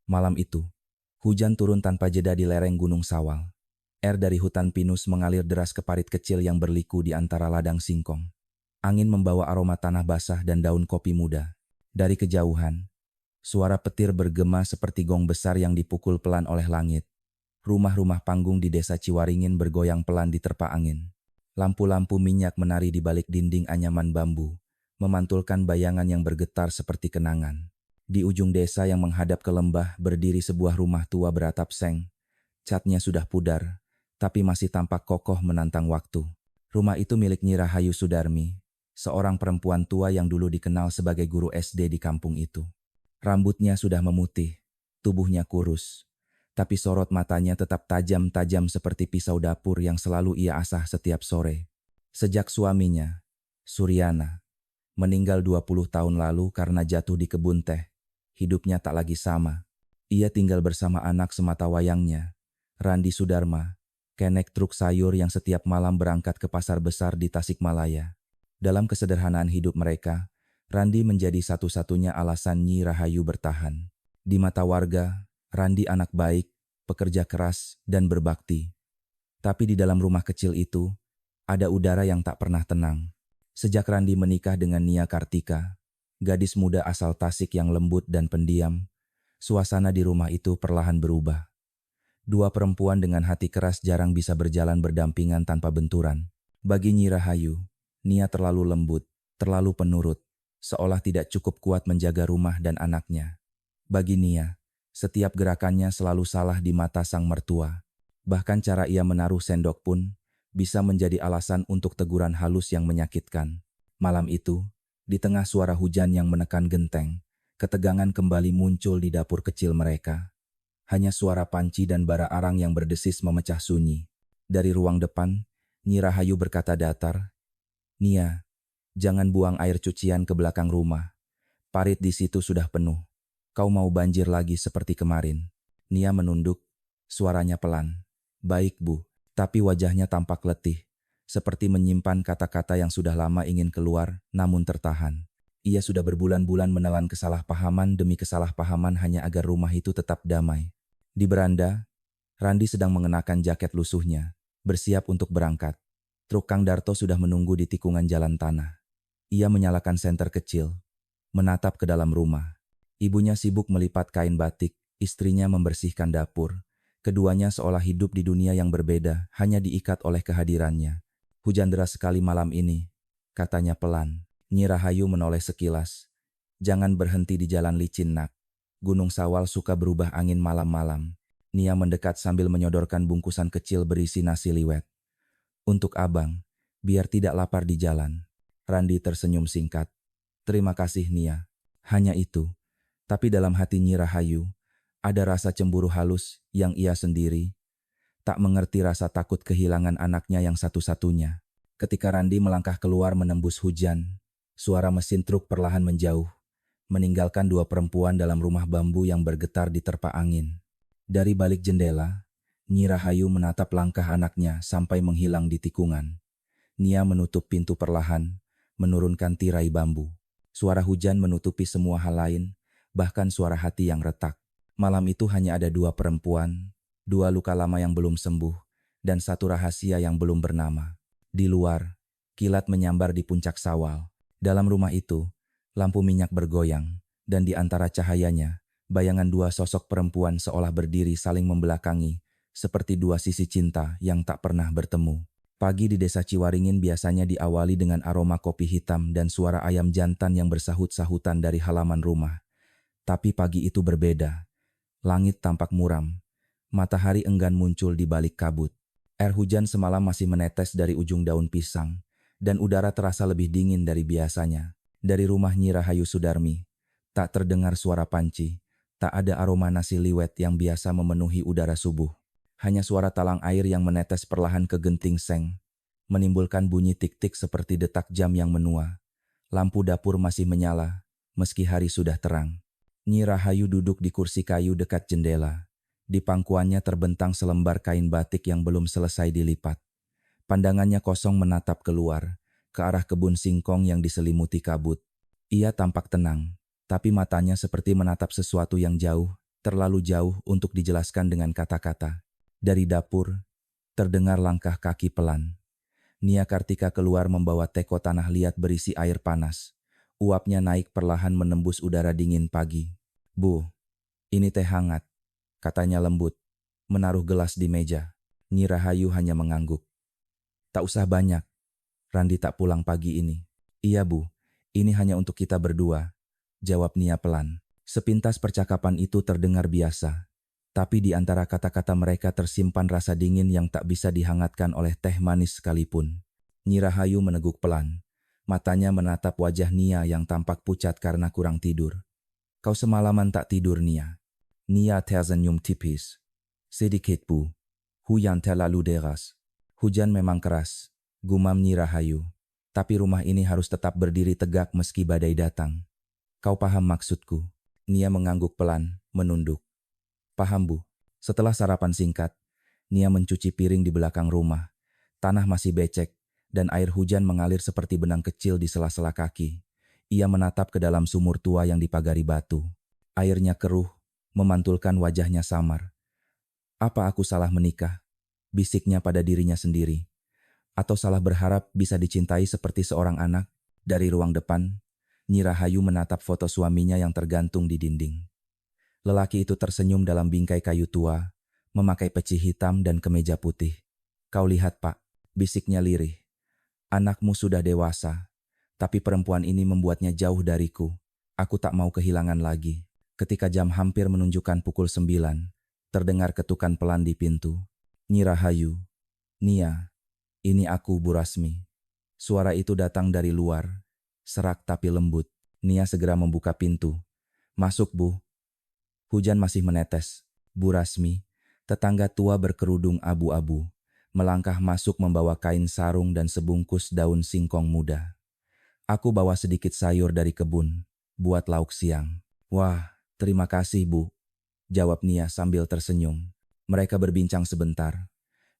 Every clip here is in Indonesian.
Malam itu, hujan turun tanpa jeda di lereng Gunung Sawal. Air dari hutan pinus mengalir deras ke parit kecil yang berliku di antara ladang singkong. Angin membawa aroma tanah basah dan daun kopi muda. Dari kejauhan, suara petir bergema seperti gong besar yang dipukul pelan oleh langit. Rumah-rumah panggung di desa Ciwaringin bergoyang pelan diterpa angin. Lampu-lampu minyak menari di balik dinding anyaman bambu, memantulkan bayangan yang bergetar seperti kenangan. Di ujung desa yang menghadap ke lembah berdiri sebuah rumah tua beratap seng. Catnya sudah pudar, tapi masih tampak kokoh menantang waktu. Rumah itu milik Nyi Rahayu Sudarmi, seorang perempuan tua yang dulu dikenal sebagai guru SD di kampung itu. Rambutnya sudah memutih, tubuhnya kurus, tapi sorot matanya tetap tajam-tajam seperti pisau dapur yang selalu ia asah setiap sore. Sejak suaminya, Suryana, meninggal 20 tahun lalu karena jatuh di kebun teh, hidupnya tak lagi sama. Ia tinggal bersama anak sematawayangnya, Randi Sudarma, kenek truk sayur yang setiap malam berangkat ke pasar besar di Tasikmalaya. Dalam kesederhanaan hidup mereka, Randi menjadi satu-satunya alasan Nyi Rahayu bertahan. Di mata warga, Randi anak baik, pekerja keras, dan berbakti. Tapi di dalam rumah kecil itu, ada udara yang tak pernah tenang. Sejak Randi menikah dengan Nia Kartika, gadis muda asal Tasik yang lembut dan pendiam, suasana di rumah itu perlahan berubah. Dua perempuan dengan hati keras jarang bisa berjalan berdampingan tanpa benturan. Bagi Nyi Rahayu, Nia terlalu lembut, terlalu penurut, seolah tidak cukup kuat menjaga rumah dan anaknya. Bagi Nia, setiap gerakannya selalu salah di mata sang mertua. Bahkan cara ia menaruh sendok pun bisa menjadi alasan untuk teguran halus yang menyakitkan. Malam itu, di tengah suara hujan yang menekan genteng, ketegangan kembali muncul di dapur kecil mereka. Hanya suara panci dan bara arang yang berdesis memecah sunyi. Dari ruang depan, Nyi Rahayu berkata datar, "Nia, jangan buang air cucian ke belakang rumah. Parit di situ sudah penuh. Kau mau banjir lagi seperti kemarin?" Nia menunduk, suaranya pelan. "Baik, Bu," tapi wajahnya tampak letih, seperti menyimpan kata-kata yang sudah lama ingin keluar, namun tertahan. Ia sudah berbulan-bulan menelan kesalahpahaman demi kesalahpahaman hanya agar rumah itu tetap damai. Di beranda, Randi sedang mengenakan jaket lusuhnya, bersiap untuk berangkat. Truk Kang Darto sudah menunggu di tikungan jalan tanah. Ia menyalakan senter kecil, menatap ke dalam rumah. Ibunya sibuk melipat kain batik, istrinya membersihkan dapur. Keduanya seolah hidup di dunia yang berbeda, hanya diikat oleh kehadirannya. "Hujan deras sekali malam ini," katanya pelan. Nyi Rahayu menoleh sekilas. "Jangan berhenti di jalan licin, nak. Gunung Sawal suka berubah angin malam-malam." Nia mendekat sambil menyodorkan bungkusan kecil berisi nasi liwet. "Untuk abang, biar tidak lapar di jalan." Randi tersenyum singkat. "Terima kasih, Nia." Hanya itu. Tapi dalam hati Nyi Rahayu, ada rasa cemburu halus yang ia sendiri tak mengerti, rasa takut kehilangan anaknya yang satu-satunya. Ketika Randi melangkah keluar menembus hujan, suara mesin truk perlahan menjauh, meninggalkan dua perempuan dalam rumah bambu yang bergetar diterpa angin. Dari balik jendela, Nyi Rahayu menatap langkah anaknya sampai menghilang di tikungan. Nia menutup pintu perlahan, menurunkan tirai bambu. Suara hujan menutupi semua hal lain, bahkan suara hati yang retak. Malam itu hanya ada dua perempuan, dua luka lama yang belum sembuh, dan satu rahasia yang belum bernama. Di luar, kilat menyambar di puncak Sawal. Dalam rumah itu, lampu minyak bergoyang, dan di antara cahayanya, bayangan dua sosok perempuan seolah berdiri saling membelakangi, seperti dua sisi cinta yang tak pernah bertemu. Pagi di desa Ciwaringin biasanya diawali dengan aroma kopi hitam dan suara ayam jantan yang bersahut-sahutan dari halaman rumah. Tapi pagi itu berbeda. Langit tampak muram. Matahari enggan muncul di balik kabut. Air hujan semalam masih menetes dari ujung daun pisang, dan udara terasa lebih dingin dari biasanya. Dari rumah Nyi Rahayu Sudarmi, tak terdengar suara panci, tak ada aroma nasi liwet yang biasa memenuhi udara subuh. Hanya suara talang air yang menetes perlahan ke genting seng, menimbulkan bunyi tik-tik seperti detak jam yang menua. Lampu dapur masih menyala, meski hari sudah terang. Nyi Rahayu duduk di kursi kayu dekat jendela. Di pangkuannya terbentang selembar kain batik yang belum selesai dilipat. Pandangannya kosong menatap keluar, ke arah kebun singkong yang diselimuti kabut. Ia tampak tenang, tapi matanya seperti menatap sesuatu yang jauh, terlalu jauh untuk dijelaskan dengan kata-kata. Dari dapur, terdengar langkah kaki pelan. Nia Kartika keluar membawa teko tanah liat berisi air panas. Uapnya naik perlahan menembus udara dingin pagi. "Bu, ini teh hangat," katanya lembut, menaruh gelas di meja. Nyi Rahayu hanya mengangguk. "Tak usah banyak, Randi tak pulang pagi ini." "Iya Bu, ini hanya untuk kita berdua," jawab Nia pelan. Sepintas percakapan itu terdengar biasa, tapi di antara kata-kata mereka tersimpan rasa dingin yang tak bisa dihangatkan oleh teh manis sekalipun. Nyi Rahayu meneguk pelan. Matanya menatap wajah Nia yang tampak pucat karena kurang tidur. "Kau semalaman tak tidur, Nia?" Nia tersenyum tipis. "Sedikit Bu, hujan terlalu deras." "Hujan memang keras," gumam Nyi Rahayu. "Tapi rumah ini harus tetap berdiri tegak meski badai datang. Kau paham maksudku?" Nia mengangguk pelan, menunduk. "Paham Bu." Setelah sarapan singkat, Nia mencuci piring di belakang rumah. Tanah masih becek, dan air hujan mengalir seperti benang kecil di sela-sela kaki. Ia menatap ke dalam sumur tua yang dipagari batu. Airnya keruh, memantulkan wajahnya samar. "Apa aku salah menikah?" bisiknya pada dirinya sendiri. "Atau salah berharap bisa dicintai seperti seorang anak?" Dari ruang depan, Nyi Rahayu menatap foto suaminya yang tergantung di dinding. Lelaki itu tersenyum dalam bingkai kayu tua, memakai peci hitam dan kemeja putih. "Kau lihat Pak," bisiknya lirih. "Anakmu sudah dewasa, tapi perempuan ini membuatnya jauh dariku. Aku tak mau kehilangan lagi." Ketika jam hampir menunjukkan pukul 9, terdengar ketukan pelan di pintu. "Nyi Rahayu." "Nia, ini aku Bu Rasmi." Suara itu datang dari luar, serak tapi lembut. Nia segera membuka pintu. "Masuk Bu." Hujan masih menetes. Bu Rasmi, tetangga tua berkerudung abu-abu, melangkah masuk membawa kain sarung dan sebungkus daun singkong muda. "Aku bawa sedikit sayur dari kebun, buat lauk siang." "Wah, terima kasih Bu," jawab Nia sambil tersenyum. Mereka berbincang sebentar.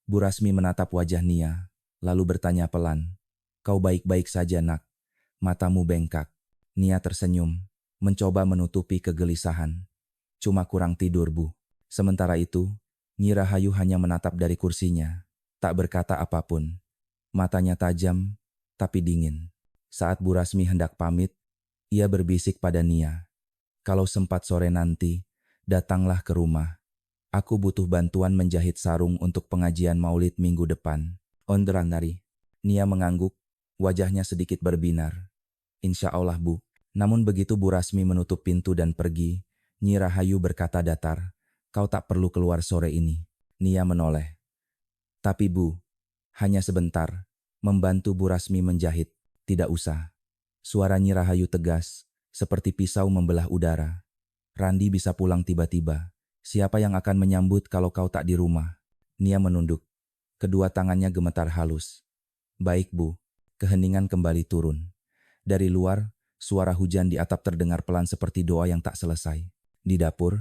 Bu Rasmi menatap wajah Nia, lalu bertanya pelan, "Kau baik-baik saja Nak?" Matamu bengkak. Nia tersenyum, mencoba menutupi kegelisahan. "Cuma kurang tidur Bu." Sementara itu, Nyi Rahayu hanya menatap dari kursinya, tak berkata apapun. Matanya tajam, tapi dingin. Saat Bu Rasmi hendak pamit, ia berbisik pada Nia, "Kalau sempat sore nanti, datanglah ke rumah. Aku butuh bantuan menjahit sarung untuk pengajian Maulid minggu depan." "Ondran Nari." Nia mengangguk, wajahnya sedikit berbinar. "Insya Allah Bu." Namun begitu Bu Rasmi menutup pintu dan pergi, Nyi Rahayu berkata datar, "Kau tak perlu keluar sore ini." Nia menoleh. "Tapi Bu, hanya sebentar." Membantu Bu Rasmi menjahit. "Tidak usah." Suara Nyi Rahayu tegas, seperti pisau membelah udara. "Randi bisa pulang tiba-tiba. Siapa yang akan menyambut kalau kau tak di rumah?" Nia menunduk. Kedua tangannya gemetar halus. "Baik Bu." Keheningan kembali turun. Dari luar, suara hujan di atap terdengar pelan seperti doa yang tak selesai. Di dapur,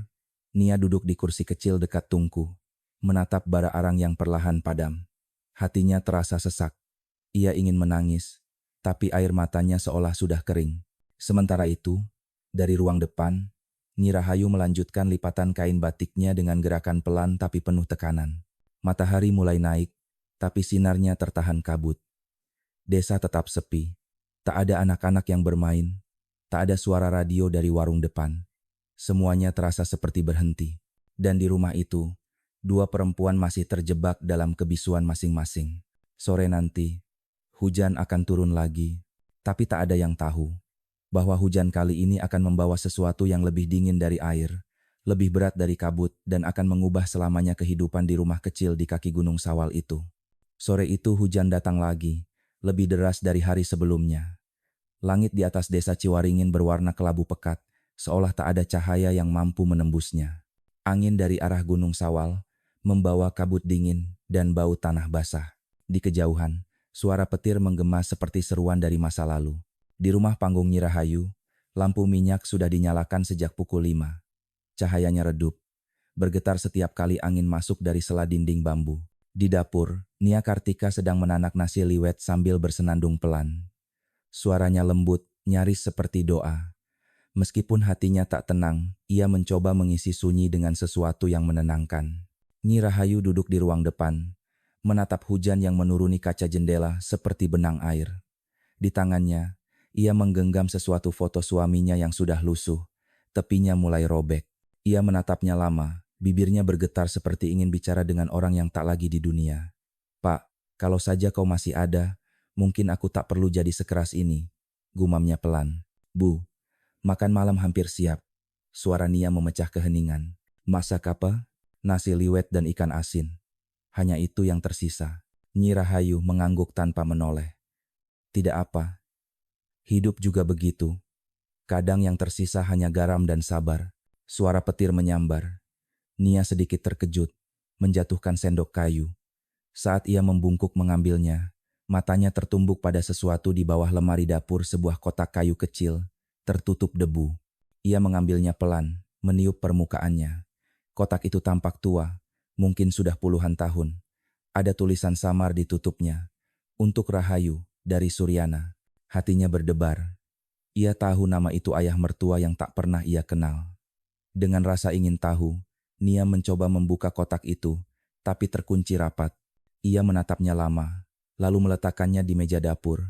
Nia duduk di kursi kecil dekat tungku, menatap bara arang yang perlahan padam. Hatinya terasa sesak. Ia ingin menangis, tapi air matanya seolah sudah kering. Sementara itu, dari ruang depan, Nyi Rahayu melanjutkan lipatan kain batiknya dengan gerakan pelan tapi penuh tekanan. Matahari mulai naik, tapi sinarnya tertahan kabut. Desa tetap sepi. Tak ada anak-anak yang bermain. Tak ada suara radio dari warung depan. Semuanya terasa seperti berhenti. Dan di rumah itu, dua perempuan masih terjebak dalam kebisuan masing-masing. Sore nanti, hujan akan turun lagi. Tapi tak ada yang tahu bahwa hujan kali ini akan membawa sesuatu yang lebih dingin dari air, lebih berat dari kabut, dan akan mengubah selamanya kehidupan di rumah kecil di kaki Gunung Sawal itu. Sore itu hujan datang lagi, lebih deras dari hari sebelumnya. Langit di atas desa Ciwaringin berwarna kelabu pekat, seolah tak ada cahaya yang mampu menembusnya. Angin dari arah Gunung Sawal membawa kabut dingin dan bau tanah basah. Di kejauhan, suara petir menggema seperti seruan dari masa lalu. Di rumah panggung Nyi Rahayu, lampu minyak sudah dinyalakan sejak pukul 5. Cahayanya redup, bergetar setiap kali angin masuk dari sela dinding bambu. Di dapur, Nia Kartika sedang menanak nasi liwet sambil bersenandung pelan. Suaranya lembut, nyaris seperti doa. Meskipun hatinya tak tenang, ia mencoba mengisi sunyi dengan sesuatu yang menenangkan. Nyi Rahayu duduk di ruang depan, menatap hujan yang menuruni kaca jendela seperti benang air. Di tangannya, ia menggenggam sesuatu foto suaminya yang sudah lusuh, tepinya mulai robek. Ia menatapnya lama, bibirnya bergetar seperti ingin bicara dengan orang yang tak lagi di dunia. "Pak, kalau saja kau masih ada, mungkin aku tak perlu jadi sekeras ini," gumamnya pelan. "Bu, makan malam hampir siap." Suara Nia memecah keheningan. "Masak apa?" "Nasi liwet dan ikan asin. Hanya itu yang tersisa." Nyi Rahayu mengangguk tanpa menoleh. "Tidak apa. Hidup juga begitu. Kadang yang tersisa hanya garam dan sabar." Suara petir menyambar. Nia sedikit terkejut, menjatuhkan sendok kayu. Saat ia membungkuk mengambilnya, matanya tertumbuk pada sesuatu di bawah lemari dapur, sebuah kotak kayu kecil, tertutup debu. Ia mengambilnya pelan, meniup permukaannya. Kotak itu tampak tua, mungkin sudah puluhan tahun. Ada tulisan samar di tutupnya. "Untuk Rahayu, dari Suryana." Hatinya berdebar. Ia tahu nama itu ayah mertua yang tak pernah ia kenal. Dengan rasa ingin tahu, Nia mencoba membuka kotak itu, tapi terkunci rapat. Ia menatapnya lama, lalu meletakkannya di meja dapur,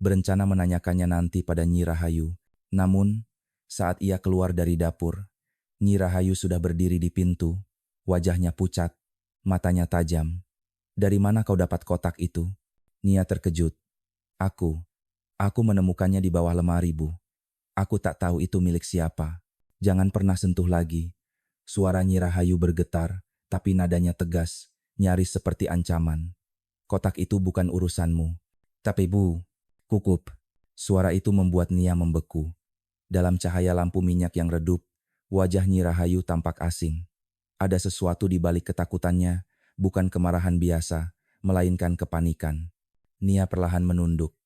berencana menanyakannya nanti pada Nyi Rahayu. Namun, saat ia keluar dari dapur, Nyi Rahayu sudah berdiri di pintu, wajahnya pucat, matanya tajam. "Dari mana kau dapat kotak itu?" Nia terkejut. Aku menemukannya di bawah lemari, Bu. Aku tak tahu itu milik siapa. Jangan pernah sentuh lagi." Suara Nyi Rahayu bergetar, tapi nadanya tegas, nyaris seperti ancaman. "Kotak itu bukan urusanmu." "Tapi Bu," kukup. Suara itu membuat Nia membeku. Dalam cahaya lampu minyak yang redup, wajah Nyi Rahayu tampak asing. Ada sesuatu di balik ketakutannya, bukan kemarahan biasa, melainkan kepanikan. Nia perlahan menunduk,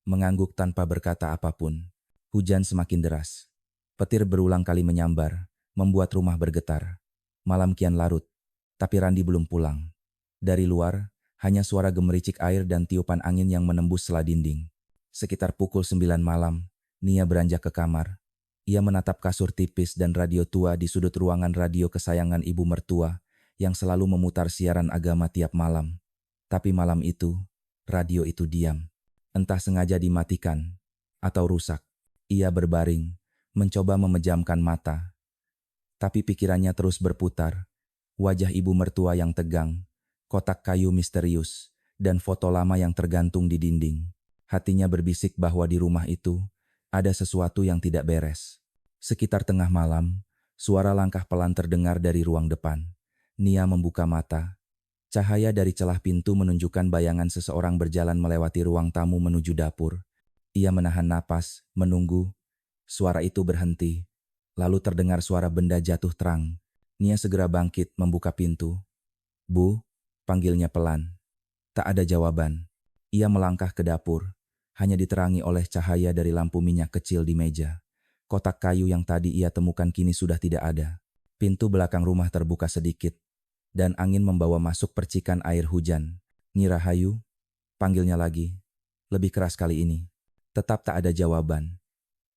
mengangguk tanpa berkata apapun. Hujan semakin deras. Petir berulang kali menyambar, membuat rumah bergetar. Malam kian larut, tapi Randi belum pulang. Dari luar, hanya suara gemericik air dan tiupan angin yang menembus sela dinding. Sekitar pukul 9 malam, Nia beranjak ke kamar. Ia menatap kasur tipis dan radio tua di sudut ruangan, radio kesayangan ibu mertua yang selalu memutar siaran agama tiap malam. Tapi malam itu, radio itu diam. Entah sengaja dimatikan atau rusak. Ia berbaring, mencoba memejamkan mata. Tapi pikirannya terus berputar. Wajah ibu mertua yang tegang, kotak kayu misterius, dan foto lama yang tergantung di dinding. Hatinya berbisik bahwa di rumah itu ada sesuatu yang tidak beres. Sekitar tengah malam, suara langkah pelan terdengar dari ruang depan. Nia membuka mata. Cahaya dari celah pintu menunjukkan bayangan seseorang berjalan melewati ruang tamu menuju dapur. Ia menahan napas, menunggu. Suara itu berhenti. Lalu terdengar suara benda jatuh terang. Nia segera bangkit membuka pintu. "Bu," panggilnya pelan. Tak ada jawaban. Ia melangkah ke dapur. Hanya diterangi oleh cahaya dari lampu minyak kecil di meja. Kotak kayu yang tadi ia temukan kini sudah tidak ada. Pintu belakang rumah terbuka sedikit, dan angin membawa masuk percikan air hujan. "Nyi Rahayu?" panggilnya lagi. Lebih keras kali ini. Tetap tak ada jawaban.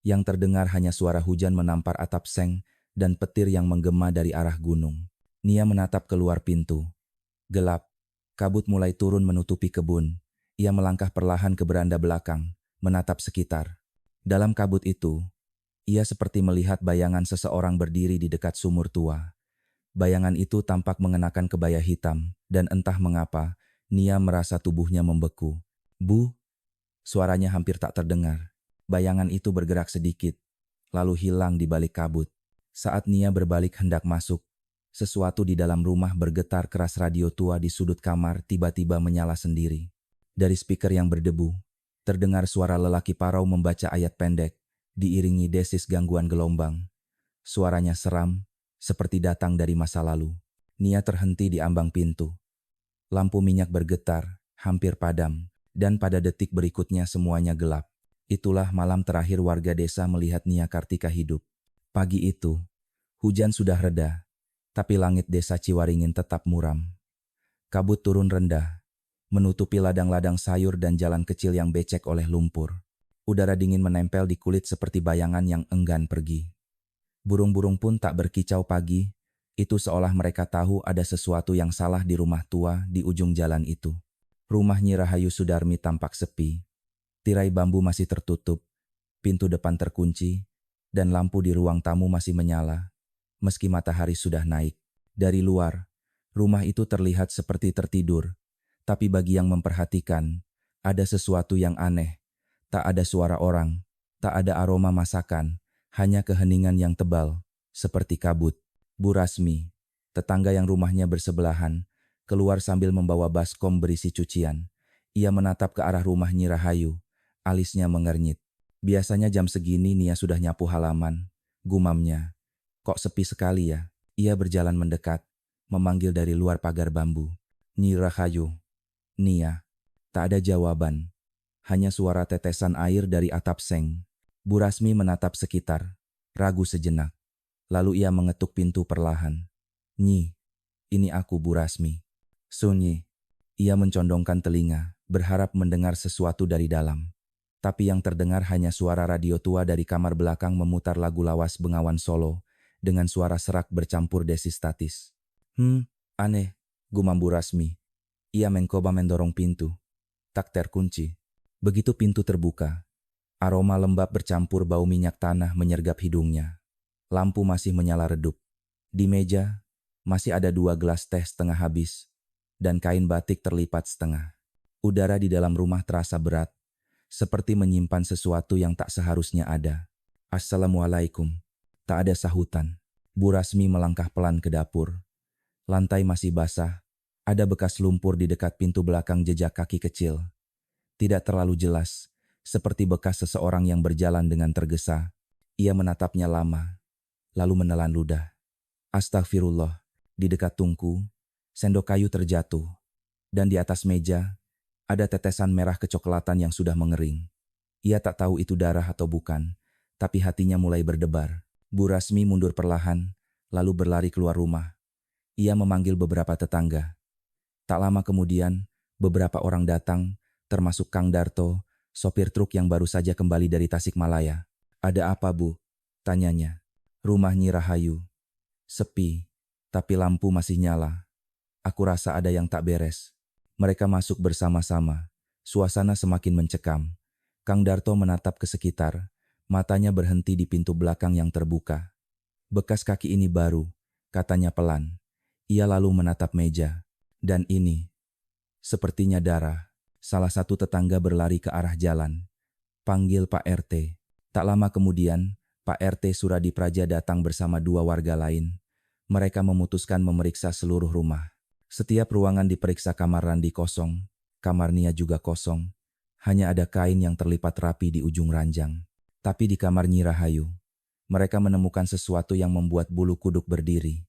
Yang terdengar hanya suara hujan menampar atap seng dan petir yang menggema dari arah gunung. Nia menatap keluar pintu. Gelap. Kabut mulai turun menutupi kebun. Ia melangkah perlahan ke beranda belakang, menatap sekitar. Dalam kabut itu, ia seperti melihat bayangan seseorang berdiri di dekat sumur tua. Bayangan itu tampak mengenakan kebaya hitam, dan entah mengapa, Nia merasa tubuhnya membeku. "Bu?" Suaranya hampir tak terdengar. Bayangan itu bergerak sedikit, lalu hilang di balik kabut. Saat Nia berbalik hendak masuk, sesuatu di dalam rumah bergetar keras. Radio tua di sudut kamar tiba-tiba menyala sendiri. Dari speaker yang berdebu, terdengar suara lelaki parau membaca ayat pendek, diiringi desis gangguan gelombang. Suaranya seram, seperti datang dari masa lalu. Nia terhenti di ambang pintu. Lampu minyak bergetar, hampir padam, dan pada detik berikutnya semuanya gelap. Itulah malam terakhir warga desa melihat Nia Kartika hidup. Pagi itu, hujan sudah reda, tapi langit desa Ciwaringin tetap muram. Kabut turun rendah, menutupi ladang-ladang sayur dan jalan kecil yang becek oleh lumpur. Udara dingin menempel di kulit seperti bayangan yang enggan pergi. Burung-burung pun tak berkicau pagi, itu seolah mereka tahu ada sesuatu yang salah di rumah tua di ujung jalan itu. Rumah Nyi Rahayu Sudarmi tampak sepi. Tirai bambu masih tertutup, pintu depan terkunci, dan lampu di ruang tamu masih menyala, meski matahari sudah naik. Dari luar, rumah itu terlihat seperti tertidur, tapi bagi yang memperhatikan, ada sesuatu yang aneh. Tak ada suara orang, tak ada aroma masakan, hanya keheningan yang tebal, seperti kabut. Bu Rasmi, tetangga yang rumahnya bersebelahan, keluar sambil membawa baskom berisi cucian. Ia menatap ke arah rumah Nyi Rahayu, alisnya mengernyit. Biasanya jam segini Nia sudah nyapu halaman, gumamnya. Kok sepi sekali ya? Ia berjalan mendekat, memanggil dari luar pagar bambu. Nyi Rahayu. Nia. Tak ada jawaban. Hanya suara tetesan air dari atap seng. Bu Rasmi menatap sekitar, ragu sejenak. Lalu ia mengetuk pintu perlahan. Nyi, ini aku Bu Rasmi. Sunyi. Ia mencondongkan telinga, berharap mendengar sesuatu dari dalam. Tapi yang terdengar hanya suara radio tua dari kamar belakang memutar lagu lawas Bengawan Solo dengan suara serak bercampur desi statis. Aneh, gumam Bu Rasmi. Ia mencoba mendorong pintu. Tak terkunci. Begitu pintu terbuka, aroma lembab bercampur bau minyak tanah menyergap hidungnya. Lampu masih menyala redup. Di meja, masih ada 2 gelas teh setengah habis, dan kain batik terlipat setengah. Udara di dalam rumah terasa berat, seperti menyimpan sesuatu yang tak seharusnya ada. Assalamualaikum. Tak ada sahutan. Bu Rasmi melangkah pelan ke dapur. Lantai masih basah, ada bekas lumpur di dekat pintu belakang jejak kaki kecil. Tidak terlalu jelas, seperti bekas seseorang yang berjalan dengan tergesa. Ia menatapnya lama, lalu menelan ludah. Astagfirullah, di dekat tungku, sendok kayu terjatuh, dan di atas meja, ada tetesan merah kecoklatan yang sudah mengering. Ia tak tahu itu darah atau bukan, tapi hatinya mulai berdebar. Bu Rasmi mundur perlahan, lalu berlari keluar rumah. Ia memanggil beberapa tetangga. Tak lama kemudian, beberapa orang datang, termasuk Kang Darto, sopir truk yang baru saja kembali dari Tasikmalaya. Ada apa, Bu? Tanyanya. Rumah Nyi Rahayu. Sepi, tapi lampu masih nyala. Aku rasa ada yang tak beres. Mereka masuk bersama-sama. Suasana semakin mencekam. Kang Darto menatap ke sekitar. Matanya berhenti di pintu belakang yang terbuka. Bekas kaki ini baru, katanya pelan. Ia lalu menatap meja. Dan ini, sepertinya darah. Salah satu tetangga berlari ke arah jalan. Panggil Pak RT. Tak lama kemudian, Pak RT Suradi Praja datang bersama 2 warga lain. Mereka memutuskan memeriksa seluruh rumah. Setiap ruangan diperiksa. Kamar Randi kosong, kamar Nia juga kosong. Hanya ada kain yang terlipat rapi di ujung ranjang. Tapi di kamar Nyi Rahayu, mereka menemukan sesuatu yang membuat bulu kuduk berdiri.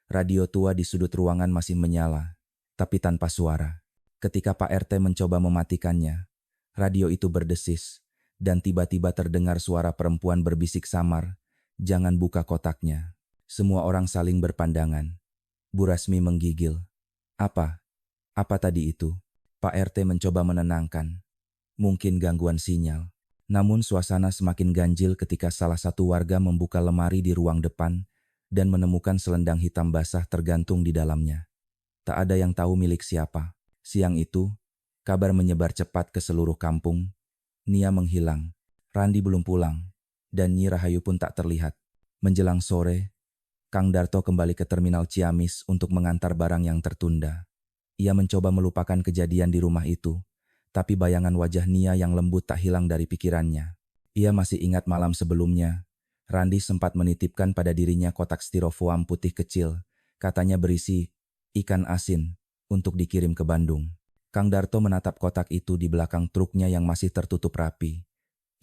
Radio tua di sudut ruangan masih menyala, tapi tanpa suara. Ketika Pak RT mencoba mematikannya, radio itu berdesis, dan tiba-tiba terdengar suara perempuan berbisik samar, "Jangan buka kotaknya." Semua orang saling berpandangan. Bu Rasmi menggigil. Apa? Apa tadi itu? Pak RT mencoba menenangkan. Mungkin gangguan sinyal. Namun suasana semakin ganjil ketika salah satu warga membuka lemari di ruang depan dan menemukan selendang hitam basah tergantung di dalamnya. Tak ada yang tahu milik siapa. Siang itu, kabar menyebar cepat ke seluruh kampung. Nia menghilang, Randi belum pulang, dan Nyi Rahayu pun tak terlihat. Menjelang sore, Kang Darto kembali ke terminal Ciamis untuk mengantar barang yang tertunda. Ia mencoba melupakan kejadian di rumah itu, tapi bayangan wajah Nia yang lembut tak hilang dari pikirannya. Ia masih ingat malam sebelumnya, Randi sempat menitipkan pada dirinya kotak styrofoam putih kecil, katanya berisi ikan asin, untuk dikirim ke Bandung. Kang Darto menatap kotak itu di belakang truknya yang masih tertutup rapi.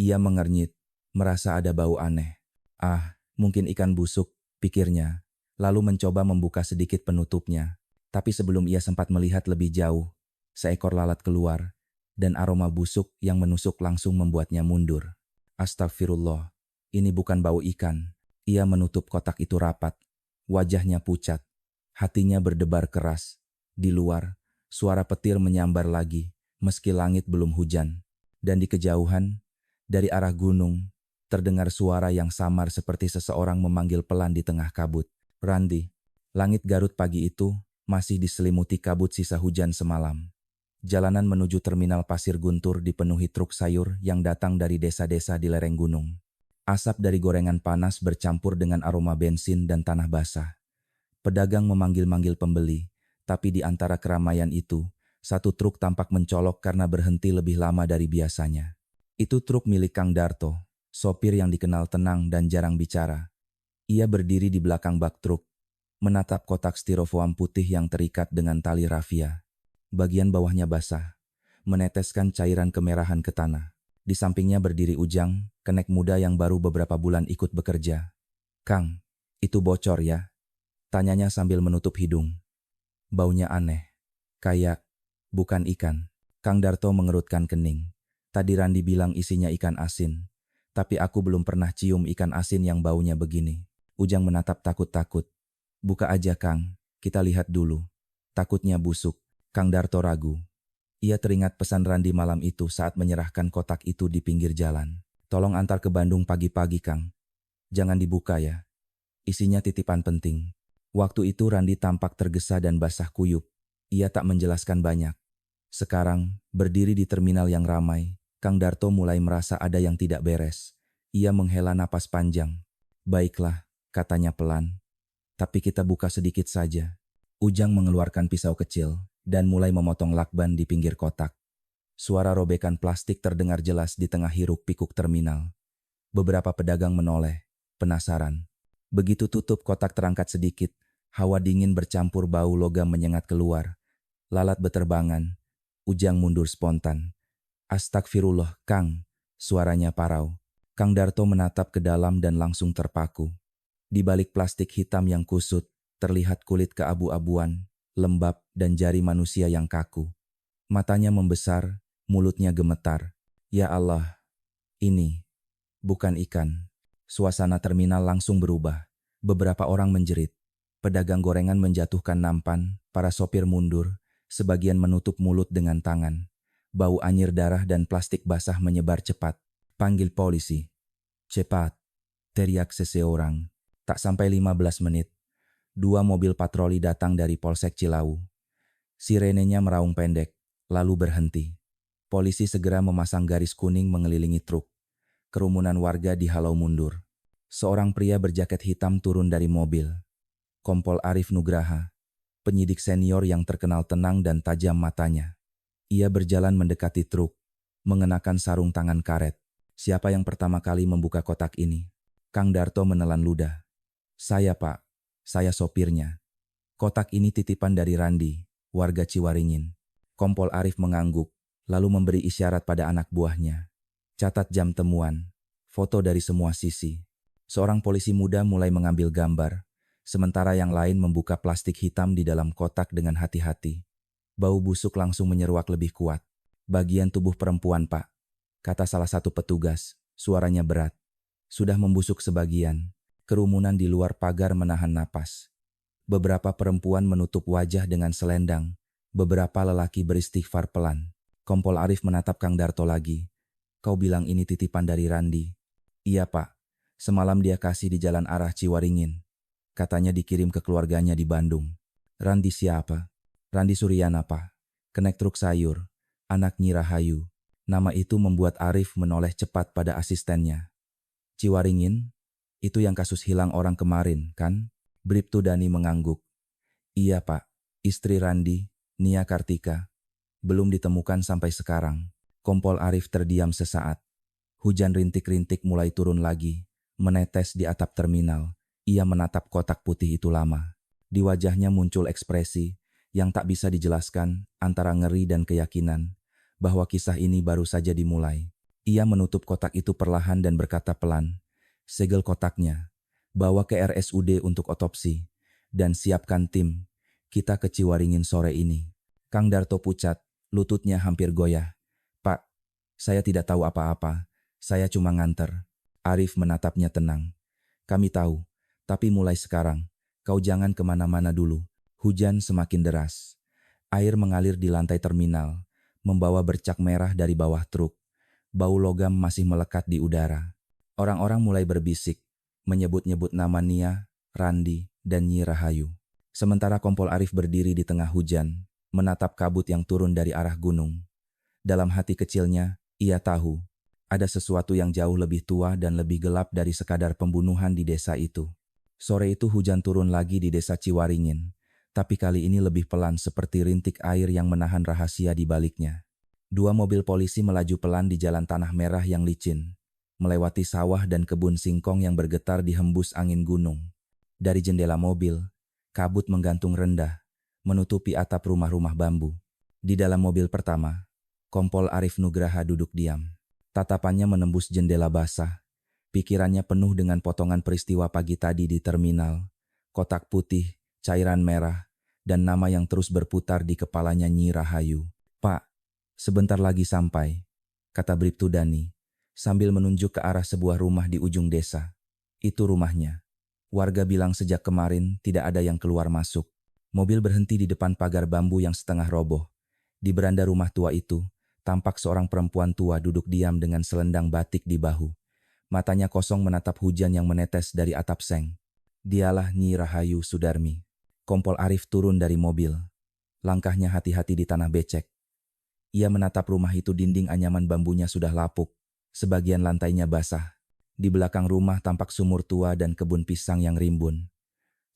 Ia mengernyit, merasa ada bau aneh. Ah, mungkin ikan busuk, pikirnya, lalu mencoba membuka sedikit penutupnya. Tapi sebelum ia sempat melihat lebih jauh, seekor lalat keluar, dan aroma busuk yang menusuk langsung membuatnya mundur. Astagfirullah, ini bukan bau ikan. Ia menutup kotak itu rapat. Wajahnya pucat. Hatinya berdebar keras. Di luar, suara petir menyambar lagi, meski langit belum hujan. Dan di kejauhan, Dari arah gunung, terdengar suara yang samar seperti seseorang memanggil pelan di tengah kabut. Randi, langit Garut pagi itu masih diselimuti kabut sisa hujan semalam. Jalanan menuju terminal pasir guntur dipenuhi truk sayur yang datang dari desa-desa di lereng gunung. Asap dari gorengan panas bercampur dengan aroma bensin dan tanah basah. Pedagang memanggil-manggil pembeli, tapi di antara keramaian itu, satu truk tampak mencolok karena berhenti lebih lama dari biasanya. Itu truk milik Kang Darto, sopir yang dikenal tenang dan jarang bicara. Ia berdiri di belakang bak truk, menatap kotak styrofoam putih yang terikat dengan tali rafia. Bagian bawahnya basah, meneteskan cairan kemerahan ke tanah. Di sampingnya berdiri Ujang, kenek muda yang baru beberapa bulan ikut bekerja. "Kang, itu bocor ya?" tanyanya sambil menutup hidung. "Baunya aneh. Kayak, bukan ikan." Kang Darto mengerutkan kening. "Tadi Randi bilang isinya ikan asin. Tapi aku belum pernah cium ikan asin yang baunya begini." Ujang menatap takut-takut. "Buka aja Kang, kita lihat dulu." Takutnya busuk. Kang Darto ragu. Ia teringat pesan Randi malam itu saat menyerahkan kotak itu di pinggir jalan. "Tolong antar ke Bandung pagi-pagi Kang. Jangan dibuka ya. Isinya titipan penting." Waktu itu Randi tampak tergesa dan basah kuyup. Ia tak menjelaskan banyak. Sekarang, berdiri di terminal yang ramai, Kang Darto mulai merasa ada yang tidak beres. Ia menghela napas panjang. "Baiklah," katanya pelan. "Tapi kita buka sedikit saja." Ujang mengeluarkan pisau kecil dan mulai memotong lakban di pinggir kotak. Suara robekan plastik terdengar jelas di tengah hiruk-pikuk terminal. Beberapa pedagang menoleh, penasaran. Begitu tutup kotak terangkat sedikit, hawa dingin bercampur bau logam menyengat keluar. Lalat beterbangan. Ujang mundur spontan. "Astagfirullah, Kang." Suaranya parau. Kang Darto menatap ke dalam dan langsung terpaku. Di balik plastik hitam yang kusut, terlihat kulit keabu-abuan, lembab dan jari manusia yang kaku. Matanya membesar, mulutnya gemetar. "Ya Allah, ini bukan ikan." Suasana terminal langsung berubah. Beberapa orang menjerit. Pedagang gorengan menjatuhkan nampan, para sopir mundur, sebagian menutup mulut dengan tangan. Bau anyir darah dan plastik basah menyebar cepat. "Panggil polisi. Cepat!" teriak seseorang. Tak sampai 15 menit. 2 mobil patroli datang dari Polsek Cilawu. Sirenenya meraung pendek, lalu berhenti. Polisi segera memasang garis kuning mengelilingi truk. Kerumunan warga dihalau mundur. Seorang pria berjaket hitam turun dari mobil. Kompol Arif Nugraha, penyidik senior yang terkenal tenang dan tajam matanya. Ia berjalan mendekati truk, mengenakan sarung tangan karet. "Siapa yang pertama kali membuka kotak ini?" Kang Darto menelan ludah. "Saya Pak, saya sopirnya. Kotak ini titipan dari Randi, warga Ciwaringin." Kompol Arif mengangguk, lalu memberi isyarat pada anak buahnya. "Catat jam temuan, foto dari semua sisi." Seorang polisi muda mulai mengambil gambar, sementara yang lain membuka plastik hitam di dalam kotak dengan hati-hati. Bau busuk langsung menyeruak lebih kuat. "Bagian tubuh perempuan Pak," kata salah satu petugas, suaranya berat. "Sudah membusuk sebagian." Kerumunan di luar pagar menahan napas. Beberapa perempuan menutup wajah dengan selendang. Beberapa lelaki beristighfar pelan. Kompol Arif menatap Kang Darto lagi. "Kau bilang ini titipan dari Randi?" "Iya Pak, semalam dia kasih di jalan arah Ciwaringin. Katanya dikirim ke keluarganya di Bandung." "Randi siapa?" "Randi Suryana Pak, kenek truk sayur, anak Nyi Rahayu." Nama itu membuat Arif menoleh cepat pada asistennya. "Ciwaringin? Itu yang kasus hilang orang kemarin, kan?" Bribtu Dani mengangguk. "Iya Pak, istri Randi, Nia Kartika, belum ditemukan sampai sekarang." Kompol Arif terdiam sesaat. Hujan rintik-rintik mulai turun lagi, menetes di atap terminal. Ia menatap kotak putih itu lama. Di wajahnya muncul ekspresi yang tak bisa dijelaskan antara ngeri dan keyakinan bahwa kisah ini baru saja dimulai. Ia menutup kotak itu perlahan dan berkata pelan, "Segel kotaknya, bawa ke RSUD untuk otopsi, dan siapkan tim. Kita ke Ciwaringin sore ini." Kang Darto pucat, lututnya hampir goyah. "Pak, saya tidak tahu apa-apa. Saya cuma nganter." Arif menatapnya tenang. "Kami tahu, tapi mulai sekarang, kau jangan kemana-mana dulu." Hujan semakin deras. Air mengalir di lantai terminal, membawa bercak merah dari bawah truk. Bau logam masih melekat di udara. Orang-orang mulai berbisik, menyebut-nyebut nama Nia, Randi, dan Nyi Rahayu. Sementara Kompol Arif berdiri di tengah hujan, menatap kabut yang turun dari arah gunung. Dalam hati kecilnya, ia tahu, ada sesuatu yang jauh lebih tua dan lebih gelap dari sekadar pembunuhan di desa itu. Sore itu hujan turun lagi di desa Ciwaringin, tapi kali ini lebih pelan seperti rintik air yang menahan rahasia di baliknya. Dua mobil polisi melaju pelan di jalan tanah merah yang licin, melewati sawah dan kebun singkong yang bergetar dihembus angin gunung. Dari jendela mobil, kabut menggantung rendah, menutupi atap rumah-rumah bambu. Di dalam mobil pertama, Kompol Arif Nugraha duduk diam. Tatapannya menembus jendela basah. Pikirannya penuh dengan potongan peristiwa pagi tadi di terminal, kotak putih, cairan merah, dan nama yang terus berputar di kepalanya Nyi Rahayu. "Pak, sebentar lagi sampai," kata Bribtu Dani, sambil menunjuk ke arah sebuah rumah di ujung desa. "Itu rumahnya. Warga bilang sejak kemarin tidak ada yang keluar masuk." Mobil berhenti di depan pagar bambu yang setengah roboh. Di beranda rumah tua itu, tampak seorang perempuan tua duduk diam dengan selendang batik di bahu. Matanya kosong menatap hujan yang menetes dari atap seng. Dialah Nyi Rahayu Sudarmi. Kompol Arif turun dari mobil. Langkahnya hati-hati di tanah becek. Ia menatap rumah itu, dinding anyaman bambunya sudah lapuk. Sebagian lantainya basah. Di belakang rumah tampak sumur tua dan kebun pisang yang rimbun.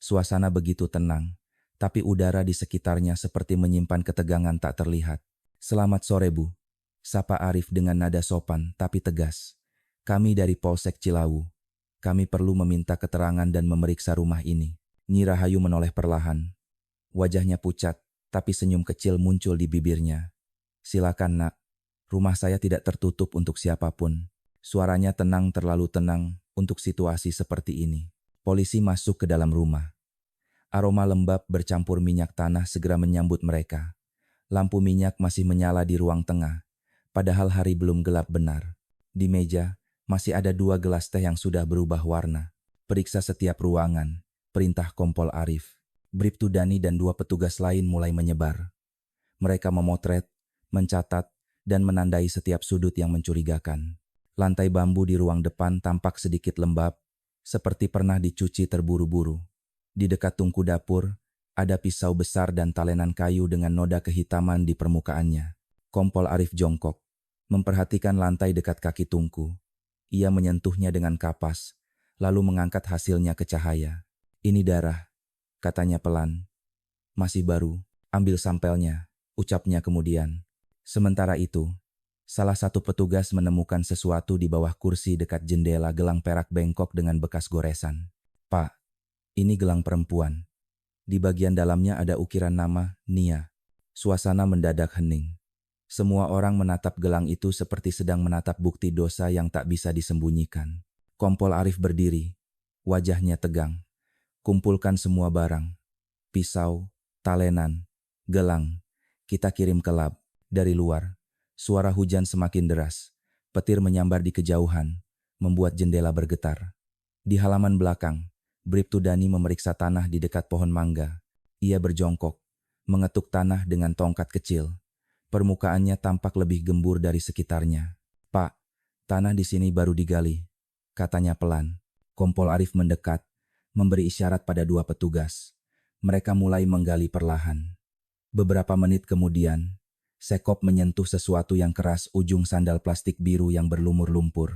Suasana begitu tenang, tapi udara di sekitarnya seperti menyimpan ketegangan tak terlihat. "Selamat sore, Bu," sapa Arif dengan nada sopan tapi tegas. "Kami dari Polsek Cilawu. Kami perlu meminta keterangan dan memeriksa rumah ini." Nyi Rahayu menoleh perlahan. Wajahnya pucat, tapi senyum kecil muncul di bibirnya. "Silakan, Nak. Rumah saya tidak tertutup untuk siapapun." Suaranya tenang, terlalu tenang untuk situasi seperti ini. Polisi masuk ke dalam rumah. Aroma lembab bercampur minyak tanah segera menyambut mereka. Lampu minyak masih menyala di ruang tengah, padahal hari belum gelap benar. Di meja, masih ada 2 gelas teh yang sudah berubah warna. "Periksa setiap ruangan," perintah Kompol Arif. Bribtu Dani dan 2 petugas lain mulai menyebar. Mereka memotret, mencatat, dan menandai setiap sudut yang mencurigakan. Lantai bambu di ruang depan tampak sedikit lembab, seperti pernah dicuci terburu-buru. Di dekat tungku dapur, ada pisau besar dan talenan kayu dengan noda kehitaman di permukaannya. Kompol Arif jongkok, memperhatikan lantai dekat kaki tungku. Ia menyentuhnya dengan kapas, lalu mengangkat hasilnya ke cahaya. "Ini darah," katanya pelan. "Masih baru, ambil sampelnya," ucapnya kemudian. Sementara itu, salah satu petugas menemukan sesuatu di bawah kursi dekat jendela, gelang perak bengkok dengan bekas goresan. "Pak, ini gelang perempuan. Di bagian dalamnya ada ukiran nama Nia." Suasana mendadak hening. Semua orang menatap gelang itu seperti sedang menatap bukti dosa yang tak bisa disembunyikan. Kompol Arif berdiri, wajahnya tegang. "Kumpulkan semua barang. Pisau, talenan, gelang. Kita kirim ke lab." Dari luar, suara hujan semakin deras. Petir menyambar di kejauhan, membuat jendela bergetar. Di halaman belakang, Bribtu Dani memeriksa tanah di dekat pohon mangga. Ia berjongkok, mengetuk tanah dengan tongkat kecil. Permukaannya tampak lebih gembur dari sekitarnya. "Pak, tanah di sini baru digali," katanya pelan. Kompol Arif mendekat, memberi isyarat pada 2 petugas. Mereka mulai menggali perlahan. Beberapa menit kemudian, Sekop menyentuh sesuatu yang keras, ujung sandal plastik biru yang berlumur lumpur.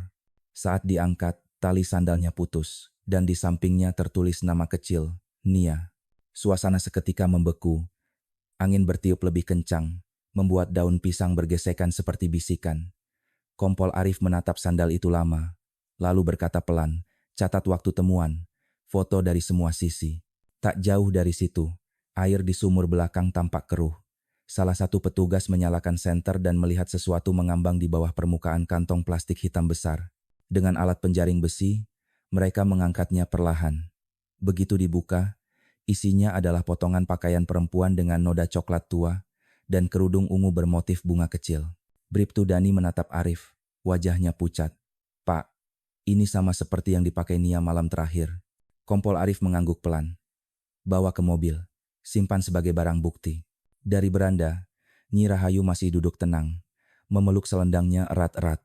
Saat diangkat, tali sandalnya putus, dan di sampingnya tertulis nama kecil, Nia. Suasana seketika membeku. Angin bertiup lebih kencang, membuat daun pisang bergesekan seperti bisikan. Kompol Arif menatap sandal itu lama, lalu berkata pelan, "Catat waktu temuan, foto dari semua sisi." Tak jauh dari situ, air di sumur belakang tampak keruh. Salah satu petugas menyalakan senter dan melihat sesuatu mengambang di bawah permukaan kantong plastik hitam besar. Dengan alat penjaring besi, mereka mengangkatnya perlahan. Begitu dibuka, isinya adalah potongan pakaian perempuan dengan noda coklat tua dan kerudung ungu bermotif bunga kecil. Bribtu Dani menatap Arif, wajahnya pucat. "Pak, ini sama seperti yang dipakai Nia malam terakhir." Kompol Arif mengangguk pelan. "Bawa ke mobil, simpan sebagai barang bukti." Dari beranda, Nyi Rahayu masih duduk tenang, memeluk selendangnya erat-erat.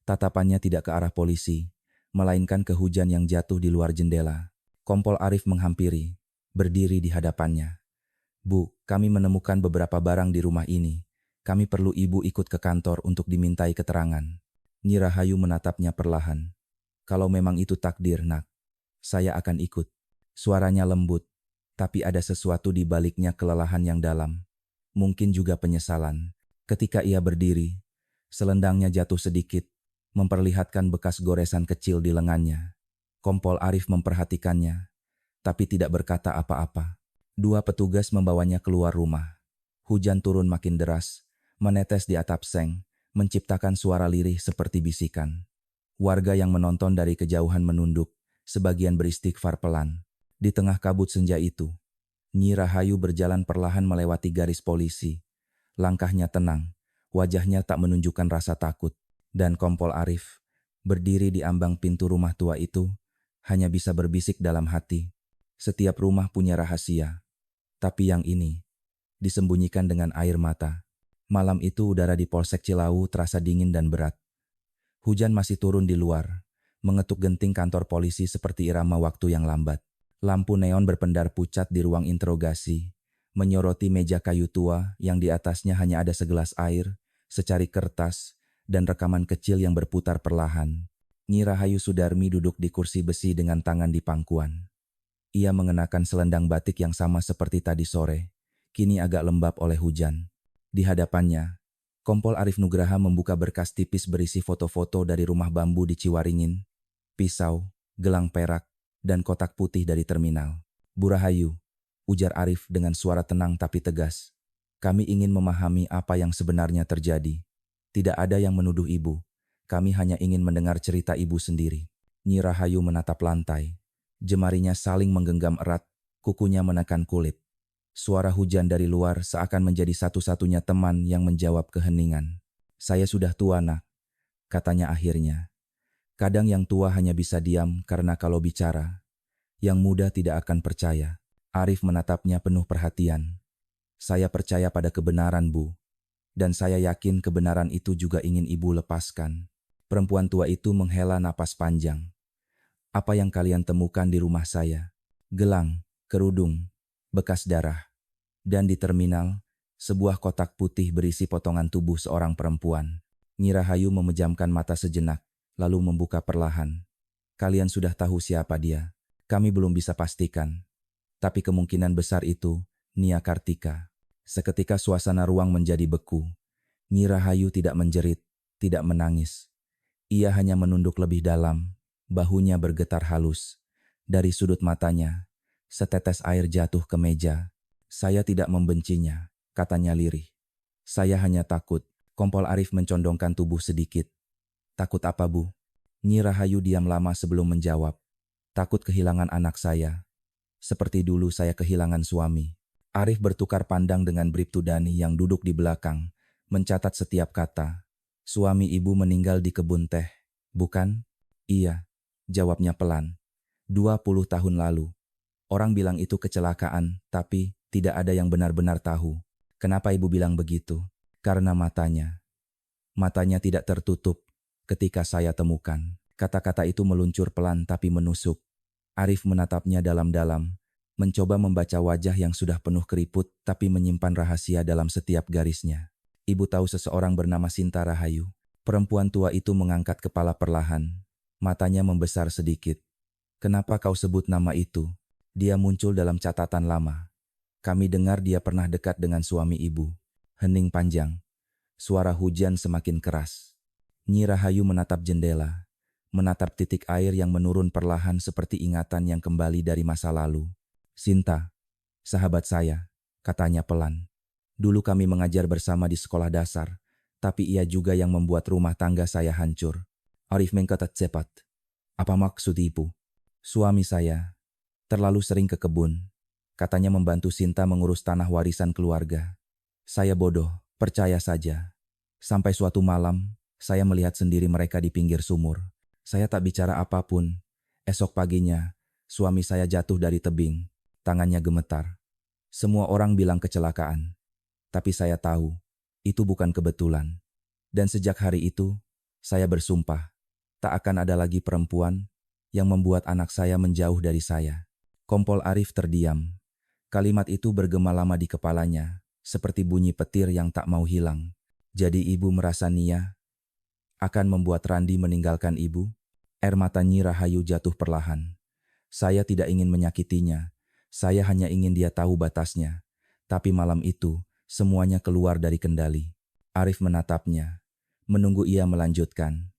Tatapannya tidak ke arah polisi, melainkan ke hujan yang jatuh di luar jendela. Kompol Arif menghampiri, berdiri di hadapannya. Bu, kami menemukan beberapa barang di rumah ini. Kami perlu ibu ikut ke kantor untuk dimintai keterangan. Nyi Rahayu menatapnya perlahan. Kalau memang itu takdir, nak, saya akan ikut. Suaranya lembut, tapi ada sesuatu di baliknya, kelelahan yang dalam. Mungkin juga penyesalan. Ketika ia berdiri, selendangnya jatuh sedikit, memperlihatkan bekas goresan kecil di lengannya. Kompol Arif memperhatikannya, tapi tidak berkata apa-apa. Dua petugas membawanya keluar rumah. Hujan turun makin deras, menetes di atap seng, menciptakan suara lirih seperti bisikan. Warga yang menonton dari kejauhan menunduk, sebagian beristighfar pelan. Di tengah kabut senja itu, Nyi Rahayu berjalan perlahan melewati garis polisi. Langkahnya tenang, wajahnya tak menunjukkan rasa takut. Dan Kompol Arif, berdiri di ambang pintu rumah tua itu, hanya bisa berbisik dalam hati. Setiap rumah punya rahasia, tapi yang ini disembunyikan dengan air mata. Malam itu udara di Polsek Cilawu terasa dingin dan berat. Hujan masih turun di luar, mengetuk genting kantor polisi seperti irama waktu yang lambat. Lampu neon berpendar pucat di ruang interogasi, menyoroti meja kayu tua yang di atasnya hanya ada segelas air, secari kertas, dan rekaman kecil yang berputar perlahan. Nyi Rahayu Sudarmi duduk di kursi besi dengan tangan di pangkuan. Ia mengenakan selendang batik yang sama seperti tadi sore, kini agak lembab oleh hujan. Di hadapannya, Kompol Arif Nugraha membuka berkas tipis berisi foto-foto dari rumah bambu di Ciwaringin, pisau, gelang perak, dan kotak putih dari terminal. Bu Rahayu, ujar Arif dengan suara tenang tapi tegas. Kami ingin memahami apa yang sebenarnya terjadi. Tidak ada yang menuduh ibu. Kami hanya ingin mendengar cerita ibu sendiri. Nyi Rahayu menatap lantai. Jemarinya saling menggenggam erat, kukunya menekan kulit. Suara hujan dari luar seakan menjadi satu-satunya teman yang menjawab keheningan. Saya sudah tua, nak, katanya akhirnya. Kadang yang tua hanya bisa diam karena kalau bicara, yang muda tidak akan percaya. Arif menatapnya penuh perhatian. Saya percaya pada kebenaran, Bu. Dan saya yakin kebenaran itu juga ingin ibu lepaskan. Perempuan tua itu menghela napas panjang. Apa yang kalian temukan di rumah saya? Gelang, kerudung, bekas darah. Dan di terminal, sebuah kotak putih berisi potongan tubuh seorang perempuan. Nyi Rahayu memejamkan mata sejenak, lalu membuka perlahan. Kalian sudah tahu siapa dia? Kami belum bisa pastikan. Tapi kemungkinan besar itu Nia Kartika. Seketika suasana ruang menjadi beku. Nyi Rahayu tidak menjerit, tidak menangis. Ia hanya menunduk lebih dalam, bahunya bergetar halus. Dari sudut matanya, setetes air jatuh ke meja. Saya tidak membencinya, katanya lirih. Saya hanya takut. Kompol Arif mencondongkan tubuh sedikit. Takut apa, Bu? Nyi Rahayu diam lama sebelum menjawab. Takut kehilangan anak saya. Seperti dulu saya kehilangan suami. Arif bertukar pandang dengan Bribtu Dani yang duduk di belakang, mencatat setiap kata. Suami ibu meninggal di kebun teh, bukan? Iya, jawabnya pelan. 20 tahun lalu. Orang bilang itu kecelakaan, tapi tidak ada yang benar-benar tahu. Kenapa ibu bilang begitu? Karena matanya. Matanya tidak tertutup ketika saya temukan. Kata-kata itu meluncur pelan tapi menusuk. Arif menatapnya dalam-dalam, mencoba membaca wajah yang sudah penuh keriput tapi menyimpan rahasia dalam setiap garisnya. Ibu tahu seseorang bernama Sinta Rahayu. Perempuan tua itu mengangkat kepala perlahan. Matanya membesar sedikit. Kenapa kau sebut nama itu? Dia muncul dalam catatan lama. Kami dengar dia pernah dekat dengan suami ibu. Hening panjang. Suara hujan semakin keras. Nyi Rahayu menatap jendela. Menatap titik air yang menurun perlahan seperti ingatan yang kembali dari masa lalu. Sinta, sahabat saya, katanya pelan. Dulu kami mengajar bersama di sekolah dasar, tapi ia juga yang membuat rumah tangga saya hancur. Arif mengkata cepat. Apa maksud ibu? Suami saya terlalu sering ke kebun. Katanya membantu Sinta mengurus tanah warisan keluarga. Saya bodoh, percaya saja. Sampai suatu malam, saya melihat sendiri mereka di pinggir sumur. Saya tak bicara apapun. Esok paginya, suami saya jatuh dari tebing. Tangannya gemetar. Semua orang bilang kecelakaan. Tapi saya tahu, itu bukan kebetulan. Dan sejak hari itu, Saya bersumpah, tak akan ada lagi perempuan yang membuat anak saya menjauh dari saya. Kompol Arif terdiam. Kalimat itu bergema lama di kepalanya, seperti bunyi petir yang tak mau hilang. Jadi ibu merasa Nia akan membuat Randi meninggalkan ibu? Air mata Nyi Rahayu jatuh perlahan. Saya tidak ingin menyakitinya. Saya hanya ingin dia tahu batasnya. Tapi malam itu, semuanya keluar dari kendali. Arif menatapnya, menunggu ia melanjutkan.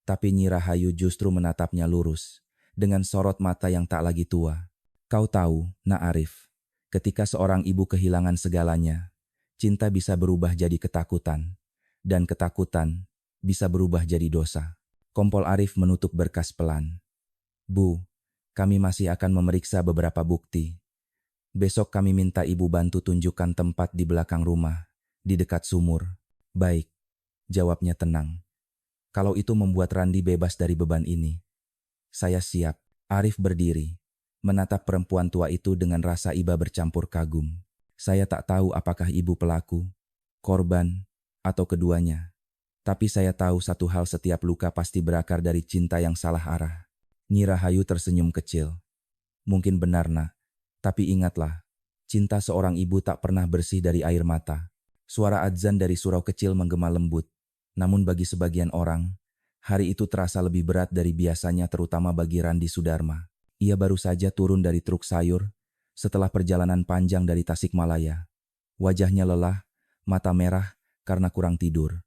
Tapi Nyi Rahayu justru menatapnya lurus, dengan sorot mata yang tak lagi tua. Kau tahu, Nak Arif, ketika seorang ibu kehilangan segalanya, cinta bisa berubah jadi ketakutan. Dan ketakutan bisa berubah jadi dosa. Kompol Arif menutup berkas pelan. Bu, kami masih akan memeriksa beberapa bukti. Besok kami minta ibu bantu tunjukkan tempat di belakang rumah, di dekat sumur. Baik, jawabnya tenang. Kalau itu membuat Randi bebas dari beban ini. Saya siap. Arif berdiri, menatap perempuan tua itu dengan rasa iba bercampur kagum. Saya tak tahu apakah ibu pelaku, korban, atau keduanya. Tapi saya tahu satu hal, setiap luka pasti berakar dari cinta yang salah arah. Nyi Rahayu tersenyum kecil. Mungkin benar, Nak. Tapi ingatlah, cinta seorang ibu tak pernah bersih dari air mata. Suara adzan dari surau kecil menggema lembut. Namun bagi sebagian orang, hari itu terasa lebih berat dari biasanya, terutama bagi Randi Sudarma. Ia baru saja turun dari truk sayur setelah perjalanan panjang dari Tasikmalaya. Wajahnya lelah, mata merah karena kurang tidur.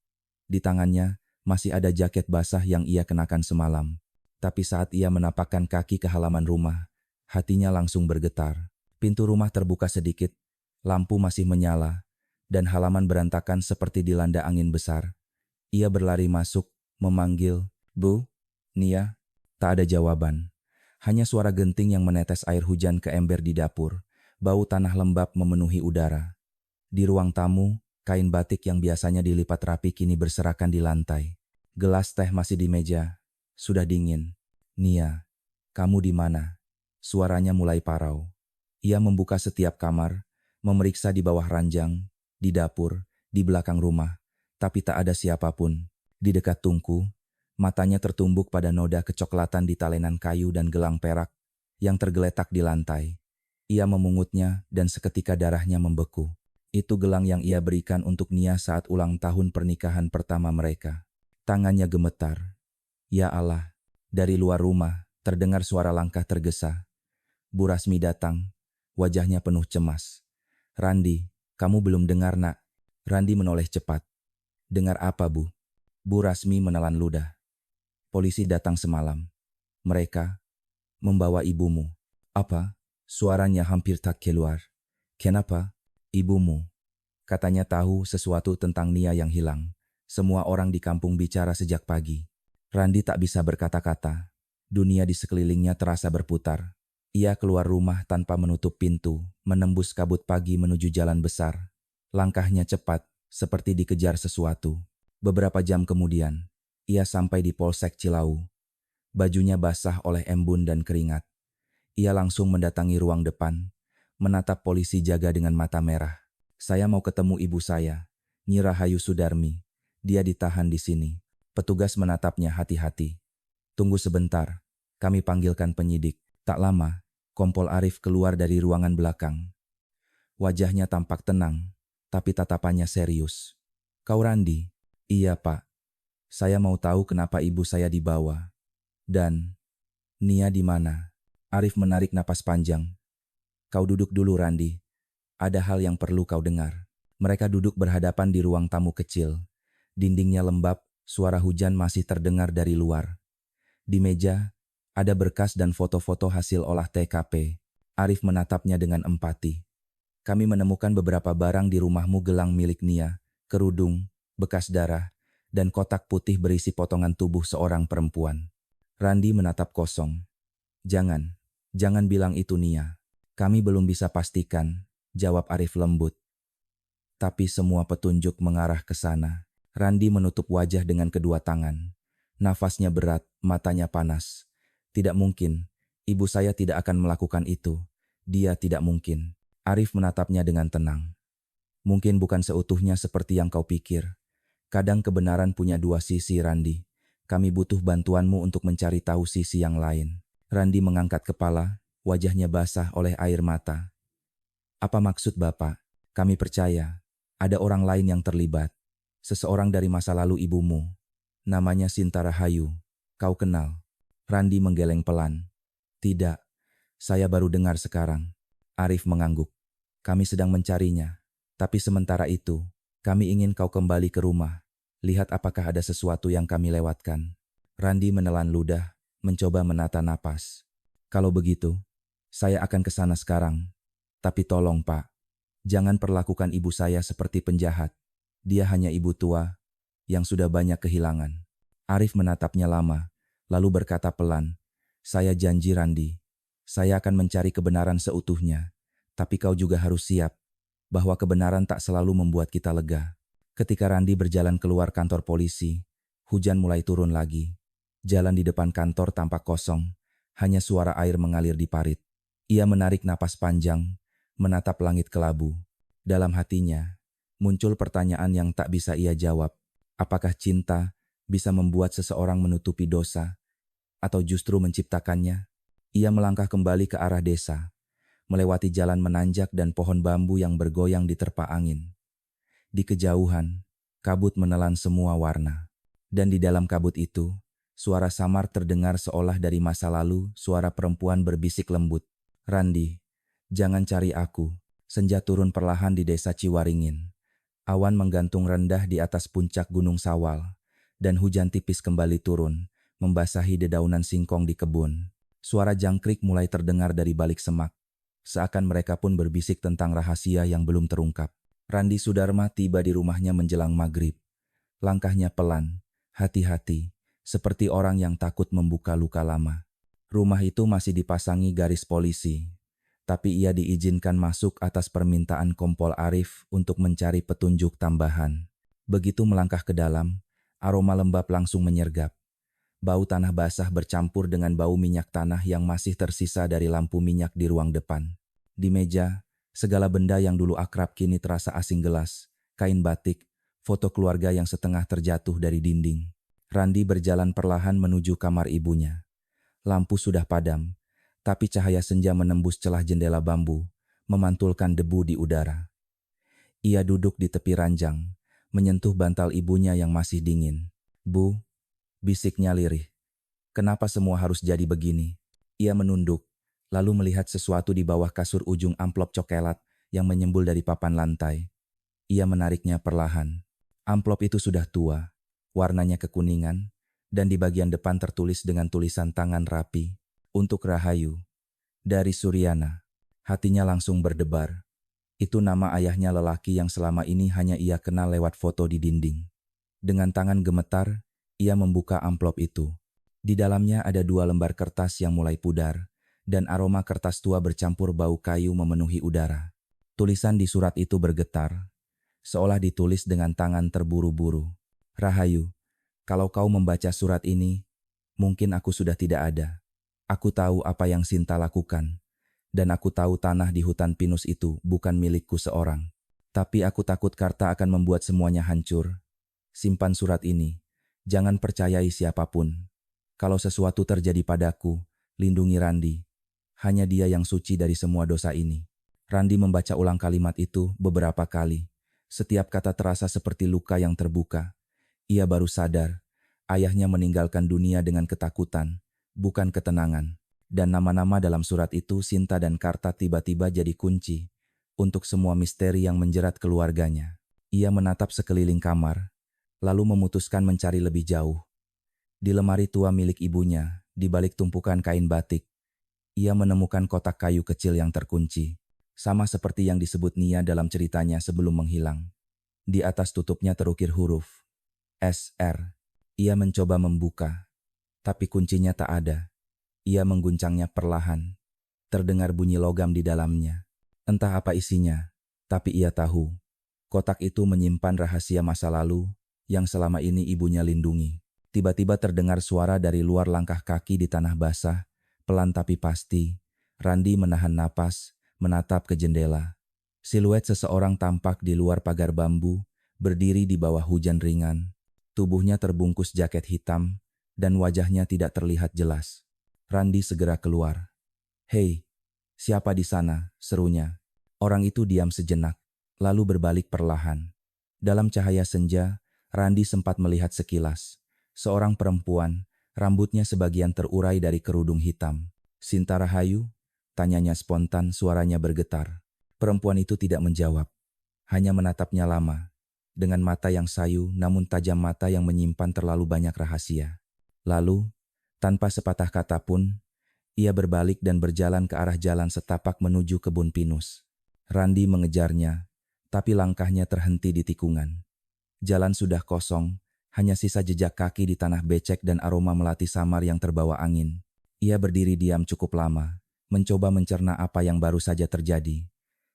Di tangannya masih ada jaket basah yang ia kenakan semalam. Tapi saat ia menapakkan kaki ke halaman rumah, hatinya langsung bergetar. Pintu rumah terbuka sedikit, lampu masih menyala, dan halaman berantakan seperti dilanda angin besar. Ia berlari masuk, memanggil, "Bu, Nia." Tak ada jawaban. Hanya suara genting yang menetes air hujan ke ember di dapur. Bau tanah lembab memenuhi udara. Di ruang tamu, kain batik yang biasanya dilipat rapi kini berserakan di lantai. Gelas teh masih di meja. Sudah dingin. "Nia, kamu di mana?" Suaranya mulai parau. Ia membuka setiap kamar, memeriksa di bawah ranjang, di dapur, di belakang rumah. Tapi tak ada siapapun. Di dekat tungku, matanya tertumbuk pada noda kecoklatan di talenan kayu dan gelang perak yang tergeletak di lantai. Ia memungutnya dan seketika darahnya membeku. Itu gelang yang ia berikan untuk Nia saat ulang tahun pernikahan pertama mereka. Tangannya gemetar. Ya Allah, dari luar rumah terdengar suara langkah tergesa. Bu Rasmi datang, wajahnya penuh cemas. "Randi, kamu belum dengar, Nak?" Randi menoleh cepat. "Dengar apa, Bu?" Bu Rasmi menelan ludah. "Polisi datang semalam. Mereka membawa ibumu." "Apa?" Suaranya hampir tak keluar. "Kenapa? Ibumu." Katanya tahu sesuatu tentang Nia yang hilang. Semua orang di kampung bicara sejak pagi. Randi tak bisa berkata-kata. Dunia di sekelilingnya terasa berputar. Ia keluar rumah tanpa menutup pintu, menembus kabut pagi menuju jalan besar. Langkahnya cepat, seperti dikejar sesuatu. Beberapa jam kemudian, ia sampai di Polsek Cilau. Bajunya basah oleh embun dan keringat. Ia langsung mendatangi ruang depan, menatap polisi jaga dengan mata merah. "Saya mau ketemu ibu saya, Nyi Rahayu Sudarmi. Dia ditahan di sini." Petugas menatapnya hati-hati. "Tunggu sebentar, kami panggilkan penyidik." Tak lama, Kompol Arif keluar dari ruangan belakang. Wajahnya tampak tenang, tapi tatapannya serius. "Kau Randi?" "Iya, Pak. Saya mau tahu kenapa ibu saya dibawa. Dan Nia di mana?" Arif menarik napas panjang. "Kau duduk dulu, Randi. Ada hal yang perlu kau dengar." Mereka duduk berhadapan di ruang tamu kecil. Dindingnya lembab, suara hujan masih terdengar dari luar. Di meja, ada berkas dan foto-foto hasil olah TKP. Arif menatapnya dengan empati. "Kami menemukan beberapa barang di rumahmu, gelang milik Nia, kerudung, bekas darah, dan kotak putih berisi potongan tubuh seorang perempuan." Randi menatap kosong. Jangan bilang itu Nia. "Kami belum bisa pastikan," jawab Arif lembut. "Tapi semua petunjuk mengarah ke sana." Randi menutup wajah dengan kedua tangan. Nafasnya berat, matanya panas. "Tidak mungkin. Ibu saya tidak akan melakukan itu. Dia tidak mungkin." Arif menatapnya dengan tenang. "Mungkin bukan seutuhnya seperti yang kau pikir. Kadang kebenaran punya dua sisi, Randi. Kami butuh bantuanmu untuk mencari tahu sisi yang lain. Randi mengangkat kepala, wajahnya basah oleh air mata. Apa maksud Bapak? Kami percaya ada orang lain yang terlibat. Seseorang dari masa lalu ibumu. Namanya Sinta Rahayu. Kau kenal? Randi menggeleng pelan. Tidak, saya baru dengar sekarang. Arif mengangguk. Kami sedang mencarinya. Tapi sementara itu, kami ingin kau kembali ke rumah. Lihat apakah ada sesuatu yang kami lewatkan. Randi menelan ludah, mencoba menata napas. Kalau begitu, saya akan ke sana sekarang. Tapi tolong Pak, jangan perlakukan ibu saya seperti penjahat. Dia hanya ibu tua yang sudah banyak kehilangan. Arif menatapnya lama, lalu berkata pelan, saya janji Randi, saya akan mencari kebenaran seutuhnya. Tapi kau juga harus siap bahwa kebenaran tak selalu membuat kita lega. Ketika Randi berjalan keluar kantor polisi, hujan mulai turun lagi. Jalan di depan kantor tampak kosong, hanya suara air mengalir di parit. Ia menarik napas panjang, menatap langit kelabu. Dalam hatinya, muncul pertanyaan yang tak bisa ia jawab. Apakah cinta bisa membuat seseorang menutupi dosa, atau justru menciptakannya? Ia melangkah kembali ke arah desa, melewati jalan menanjak dan pohon bambu yang bergoyang diterpa angin. Di kejauhan, kabut menelan semua warna. Dan di dalam kabut itu, suara samar terdengar seolah dari masa lalu, suara perempuan berbisik lembut. Randi, jangan cari aku. Senja turun perlahan di desa Ciwaringin. Awan menggantung rendah di atas puncak Gunung Sawal, dan hujan tipis kembali turun, membasahi dedaunan singkong di kebun. Suara jangkrik mulai terdengar dari balik semak. Seakan mereka pun berbisik tentang rahasia yang belum terungkap. Randi Sudarma tiba di rumahnya menjelang maghrib. Langkahnya pelan, hati-hati, seperti orang yang takut membuka luka lama. Rumah itu masih dipasangi garis polisi, tapi ia diizinkan masuk atas permintaan Kompol Arif untuk mencari petunjuk tambahan. Begitu melangkah ke dalam, aroma lembab langsung menyergap. Bau tanah basah bercampur dengan bau minyak tanah yang masih tersisa dari lampu minyak di ruang depan. Di meja, segala benda yang dulu akrab kini terasa asing gelas, kain batik, foto keluarga yang setengah terjatuh dari dinding. Randi berjalan perlahan menuju kamar ibunya. Lampu sudah padam, tapi cahaya senja menembus celah jendela bambu, memantulkan debu di udara. Ia duduk di tepi ranjang, menyentuh bantal ibunya yang masih dingin. Bu, bisiknya lirih. Kenapa semua harus jadi begini? Ia menunduk, lalu melihat sesuatu di bawah kasur ujung amplop coklat yang menyembul dari papan lantai. Ia menariknya perlahan. Amplop itu sudah tua, warnanya kekuningan, dan di bagian depan tertulis dengan tulisan tangan rapi. Untuk Rahayu, dari Suryana. Hatinya langsung berdebar. Itu nama ayahnya lelaki yang selama ini hanya ia kenal lewat foto di dinding. Dengan tangan gemetar, ia membuka amplop itu. Di dalamnya ada 2 lembar kertas yang mulai pudar, dan aroma kertas tua bercampur bau kayu memenuhi udara. Tulisan di surat itu bergetar, seolah ditulis dengan tangan terburu-buru. Rahayu, kalau kau membaca surat ini, mungkin aku sudah tidak ada. Aku tahu apa yang Sinta lakukan, dan aku tahu tanah di hutan pinus itu bukan milikku seorang. Tapi aku takut Karta akan membuat semuanya hancur. Simpan surat ini, jangan percayai siapapun. Kalau sesuatu terjadi padaku, lindungi Randi. Hanya dia yang suci dari semua dosa ini. Randi membaca ulang kalimat itu beberapa kali. Setiap kata terasa seperti luka yang terbuka. Ia baru sadar, ayahnya meninggalkan dunia dengan ketakutan, bukan ketenangan. Dan nama-nama dalam surat itu, Sinta dan Karta, tiba-tiba jadi kunci untuk semua misteri yang menjerat keluarganya. Ia menatap sekeliling kamar, lalu memutuskan mencari lebih jauh. Di lemari tua milik ibunya, di balik tumpukan kain batik, ia menemukan kotak kayu kecil yang terkunci, sama seperti yang disebut Nia dalam ceritanya sebelum menghilang. Di atas tutupnya terukir huruf SR. Ia mencoba membuka, tapi kuncinya tak ada. Ia mengguncangnya perlahan. Terdengar bunyi logam di dalamnya. Entah apa isinya, tapi ia tahu. Kotak itu menyimpan rahasia masa lalu yang selama ini ibunya lindungi. Tiba-tiba terdengar suara dari luar, langkah kaki di tanah basah, pelan tapi pasti. Randi menahan napas, menatap ke jendela. Siluet seseorang tampak di luar pagar bambu, berdiri di bawah hujan ringan. Tubuhnya terbungkus jaket hitam, dan wajahnya tidak terlihat jelas. Randi segera keluar. "Hei, siapa di sana?" serunya. Orang itu diam sejenak, lalu berbalik perlahan. Dalam cahaya senja, Randi sempat melihat sekilas. Seorang perempuan, rambutnya sebagian terurai dari kerudung hitam. "Sinta Rahayu?" tanyanya spontan, suaranya bergetar. Perempuan itu tidak menjawab, hanya menatapnya lama, dengan mata yang sayu namun tajam, mata yang menyimpan terlalu banyak rahasia. Lalu, tanpa sepatah kata pun, ia berbalik dan berjalan ke arah jalan setapak menuju kebun pinus. Randi mengejarnya, tapi langkahnya terhenti di tikungan. Jalan sudah kosong, hanya sisa jejak kaki di tanah becek dan aroma melati samar yang terbawa angin. Ia berdiri diam cukup lama, mencoba mencerna apa yang baru saja terjadi.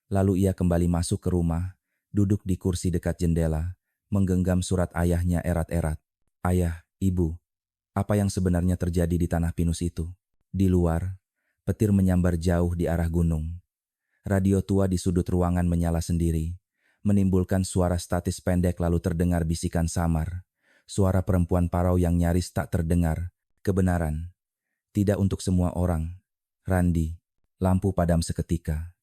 Lalu ia kembali masuk ke rumah, duduk di kursi dekat jendela, menggenggam surat ayahnya erat-erat. "Ayah, Ibu, apa yang sebenarnya terjadi di tanah pinus itu?" Di luar, petir menyambar jauh di arah gunung. Radio tua di sudut ruangan menyala sendiri, menimbulkan suara statis pendek, lalu terdengar bisikan samar. Suara perempuan parau yang nyaris tak terdengar. "Kebenaran. Tidak untuk semua orang. Randi." Lampu padam seketika.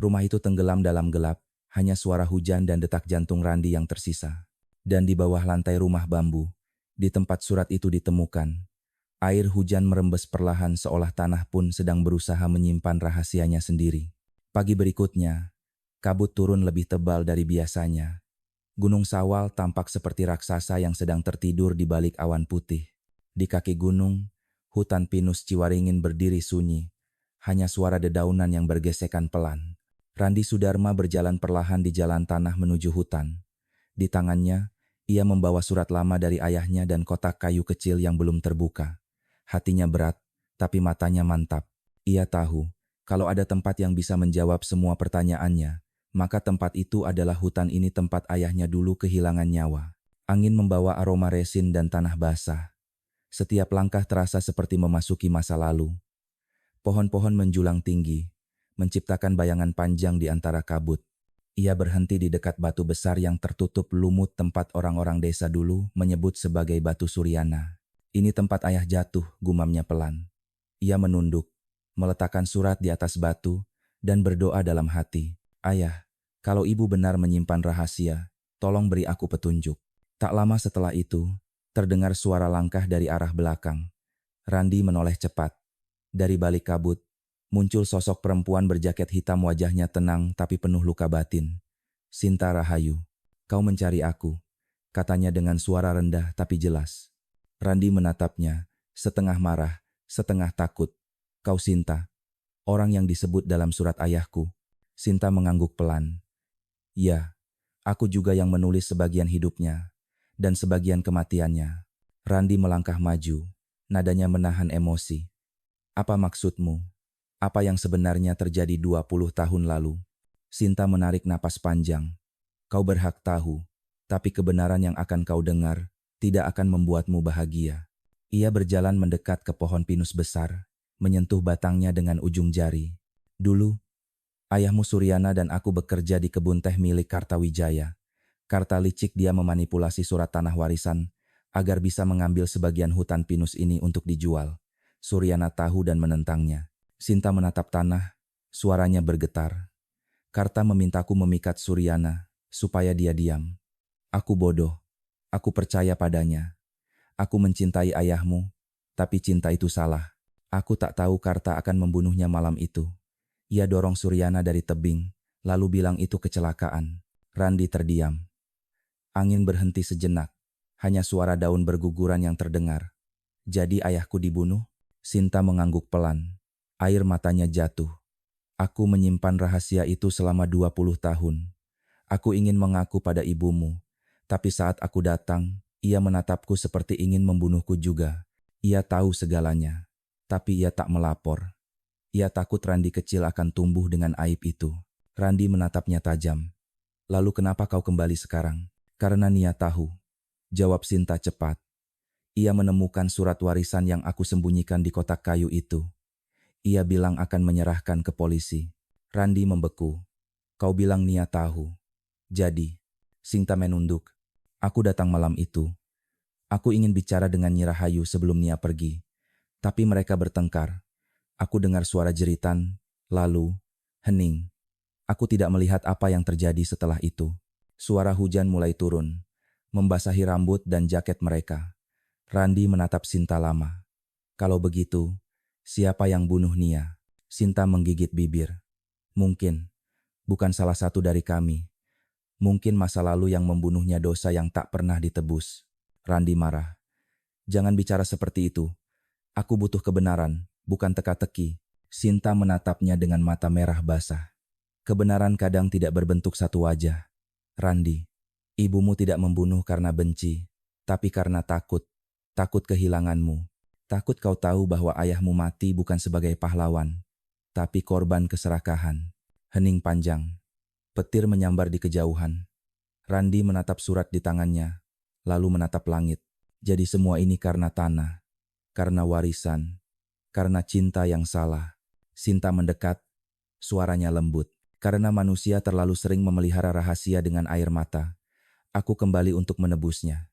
Rumah itu tenggelam dalam gelap, hanya suara hujan dan detak jantung Randi yang tersisa. Dan di bawah lantai rumah bambu, di tempat surat itu ditemukan, air hujan merembes perlahan seolah tanah pun sedang berusaha menyimpan rahasianya sendiri. Pagi berikutnya, kabut turun lebih tebal dari biasanya. Gunung Sawal tampak seperti raksasa yang sedang tertidur di balik awan putih. Di kaki gunung, hutan pinus Ciwaringin berdiri sunyi, hanya suara dedaunan yang bergesekan pelan. Randi Sudarma berjalan perlahan di jalan tanah menuju hutan. Di tangannya, ia membawa surat lama dari ayahnya dan kotak kayu kecil yang belum terbuka. Hatinya berat, tapi matanya mantap. Ia tahu, kalau ada tempat yang bisa menjawab semua pertanyaannya, maka tempat itu adalah hutan ini, tempat ayahnya dulu kehilangan nyawa. Angin membawa aroma resin dan tanah basah. Setiap langkah terasa seperti memasuki masa lalu. Pohon-pohon menjulang tinggi, menciptakan bayangan panjang di antara kabut. Ia berhenti di dekat batu besar yang tertutup lumut, tempat orang-orang desa dulu menyebut sebagai Batu Suryana. "Ini tempat ayah jatuh," gumamnya pelan. Ia menunduk, meletakkan surat di atas batu, dan berdoa dalam hati. "Ayah, kalau ibu benar menyimpan rahasia, tolong beri aku petunjuk." Tak lama setelah itu, terdengar suara langkah dari arah belakang. Randi menoleh cepat. Dari balik kabut, muncul sosok perempuan berjaket hitam, wajahnya tenang tapi penuh luka batin. "Sinta Rahayu, kau mencari aku," katanya dengan suara rendah tapi jelas. Randi menatapnya, setengah marah, setengah takut. "Kau Sinta, orang yang disebut dalam surat ayahku?" Sinta mengangguk pelan. "Ya, aku juga yang menulis sebagian hidupnya, dan sebagian kematiannya." Randi melangkah maju, nadanya menahan emosi. "Apa maksudmu? Apa yang sebenarnya terjadi 20 tahun lalu?" Sinta menarik napas panjang. "Kau berhak tahu, tapi kebenaran yang akan kau dengar tidak akan membuatmu bahagia." Ia berjalan mendekat ke pohon pinus besar, menyentuh batangnya dengan ujung jari. "Dulu, ayahmu Suryana dan aku bekerja di kebun teh milik Kartawijaya. Karta licik dia memanipulasi surat tanah warisan agar bisa mengambil sebagian hutan pinus ini untuk dijual. Suryana tahu dan menentangnya." Sinta menatap tanah, suaranya bergetar. "Karta memintaku memikat Suryana, supaya dia diam. Aku bodoh. Aku percaya padanya. Aku mencintai ayahmu, tapi cinta itu salah. Aku tak tahu Karta akan membunuhnya malam itu. Ia dorong Suryana dari tebing, lalu bilang itu kecelakaan." Randi terdiam. Angin berhenti sejenak, hanya suara daun berguguran yang terdengar. "Jadi ayahku dibunuh?" Sinta mengangguk pelan. Air matanya jatuh. "Aku menyimpan rahasia itu selama 20 tahun. Aku ingin mengaku pada ibumu, tapi saat aku datang, ia menatapku seperti ingin membunuhku juga. Ia tahu segalanya, tapi ia tak melapor. Ia takut Randi kecil akan tumbuh dengan aib itu." Randi menatapnya tajam. "Lalu kenapa kau kembali sekarang?" "Karena Nia tahu," jawab Sinta cepat. "Ia menemukan surat warisan yang aku sembunyikan di kotak kayu itu. Ia bilang akan menyerahkan ke polisi." Randi membeku. "Kau bilang Nia tahu. Jadi," Sinta menunduk, "aku datang malam itu. Aku ingin bicara dengan Nyi Rahayu sebelum Nia pergi. Tapi mereka bertengkar. Aku dengar suara jeritan, lalu, hening. Aku tidak melihat apa yang terjadi setelah itu. Suara hujan mulai turun, membasahi rambut dan jaket mereka. Randi menatap Sinta lama. Kalau begitu, siapa yang bunuh Nia? Sinta menggigit bibir. Mungkin, bukan salah satu dari kami. Mungkin masa lalu yang membunuhnya dosa yang tak pernah ditebus. Randi marah. Jangan bicara seperti itu. Aku butuh kebenaran, bukan teka-teki. Sinta menatapnya dengan mata merah basah. Kebenaran kadang tidak berbentuk satu wajah. Randi, ibumu tidak membunuh karena benci, tapi karena takut. Takut kehilanganmu. Takut kau tahu bahwa ayahmu mati bukan sebagai pahlawan, tapi korban keserakahan. Hening panjang. Petir menyambar di kejauhan. Randi menatap surat di tangannya, lalu menatap langit. Jadi semua ini karena tanah, karena warisan, karena cinta yang salah. Sinta mendekat, suaranya lembut. Karena manusia terlalu sering memelihara rahasia dengan air mata, aku kembali untuk menebusnya.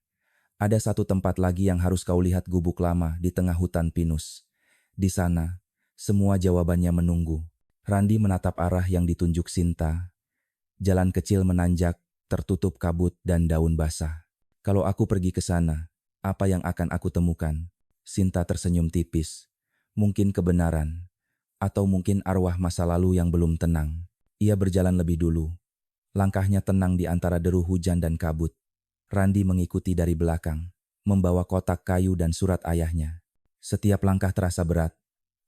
Ada satu tempat lagi yang harus kau lihat, gubuk lama di tengah hutan pinus. Di sana, semua jawabannya menunggu. Randi menatap arah yang ditunjuk Sinta. Jalan kecil menanjak, tertutup kabut dan daun basah. Kalau aku pergi ke sana, apa yang akan aku temukan? Sinta tersenyum tipis. Mungkin kebenaran, atau mungkin arwah masa lalu yang belum tenang. Ia berjalan lebih dulu. Langkahnya tenang di antara deru hujan dan kabut. Randi mengikuti dari belakang, membawa kotak kayu dan surat ayahnya. Setiap langkah terasa berat,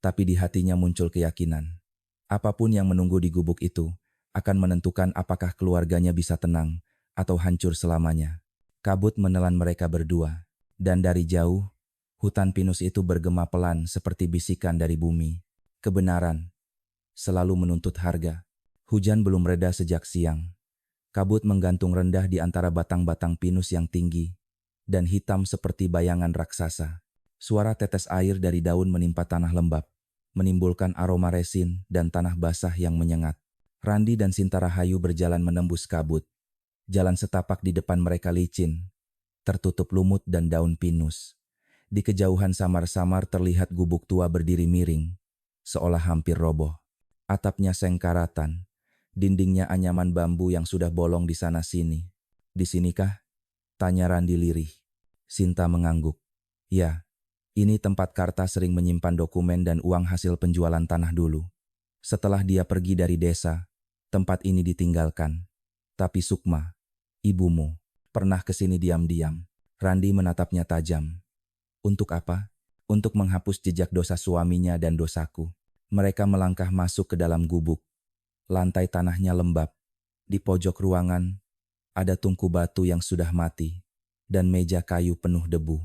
tapi di hatinya muncul keyakinan. Apapun yang menunggu di gubuk itu akan menentukan apakah keluarganya bisa tenang atau hancur selamanya. Kabut menelan mereka berdua, dan dari jauh, hutan pinus itu bergema pelan seperti bisikan dari bumi. Kebenaran selalu menuntut harga. Hujan belum reda sejak siang. Kabut menggantung rendah di antara batang-batang pinus yang tinggi dan hitam seperti bayangan raksasa. Suara tetes air dari daun menimpa tanah lembab, menimbulkan aroma resin dan tanah basah yang menyengat. Randi dan Sinta Rahayu berjalan menembus kabut. Jalan setapak di depan mereka licin, tertutup lumut dan daun pinus. Di kejauhan samar-samar terlihat gubuk tua berdiri miring, seolah hampir roboh. Atapnya sengkaratan. Dindingnya anyaman bambu yang sudah bolong di sana-sini. Di sinikah? Tanya Randi lirih. Sinta mengangguk. Ya, ini tempat Karta sering menyimpan dokumen dan uang hasil penjualan tanah dulu. Setelah dia pergi dari desa, tempat ini ditinggalkan. Tapi Sukma, ibumu, pernah ke sini diam-diam. Randi menatapnya tajam. Untuk apa? Untuk menghapus jejak dosa suaminya dan dosaku. Mereka melangkah masuk ke dalam gubuk. Lantai tanahnya lembab. Di pojok ruangan, ada tungku batu yang sudah mati, dan meja kayu penuh debu.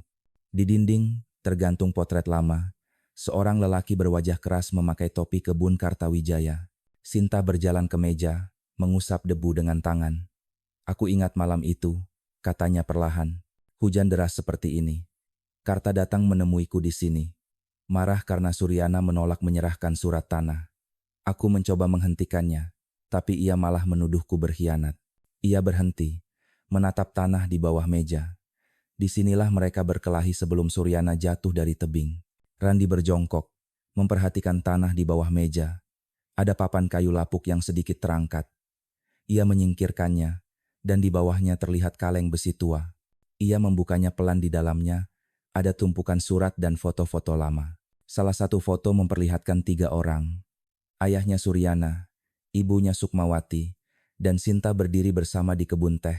Di dinding, tergantung potret lama. Seorang lelaki berwajah keras memakai topi kebun Kartawijaya. Sinta berjalan ke meja, mengusap debu dengan tangan. Aku ingat malam itu, katanya perlahan. Hujan deras seperti ini. Karta datang menemuiku di sini. Marah karena Suryana menolak menyerahkan surat tanah. Aku mencoba menghentikannya, tapi ia malah menuduhku berkhianat. Ia berhenti, menatap tanah di bawah meja. Disinilah mereka berkelahi sebelum Suryana jatuh dari tebing. Randi berjongkok, memperhatikan tanah di bawah meja. Ada papan kayu lapuk yang sedikit terangkat. Ia menyingkirkannya, dan di bawahnya terlihat kaleng besi tua. Ia membukanya pelan. Di dalamnya ada tumpukan surat dan foto-foto lama. Salah satu foto memperlihatkan 3 orang. Ayahnya Suryana, ibunya Sukmawati, dan Sinta berdiri bersama di kebun teh,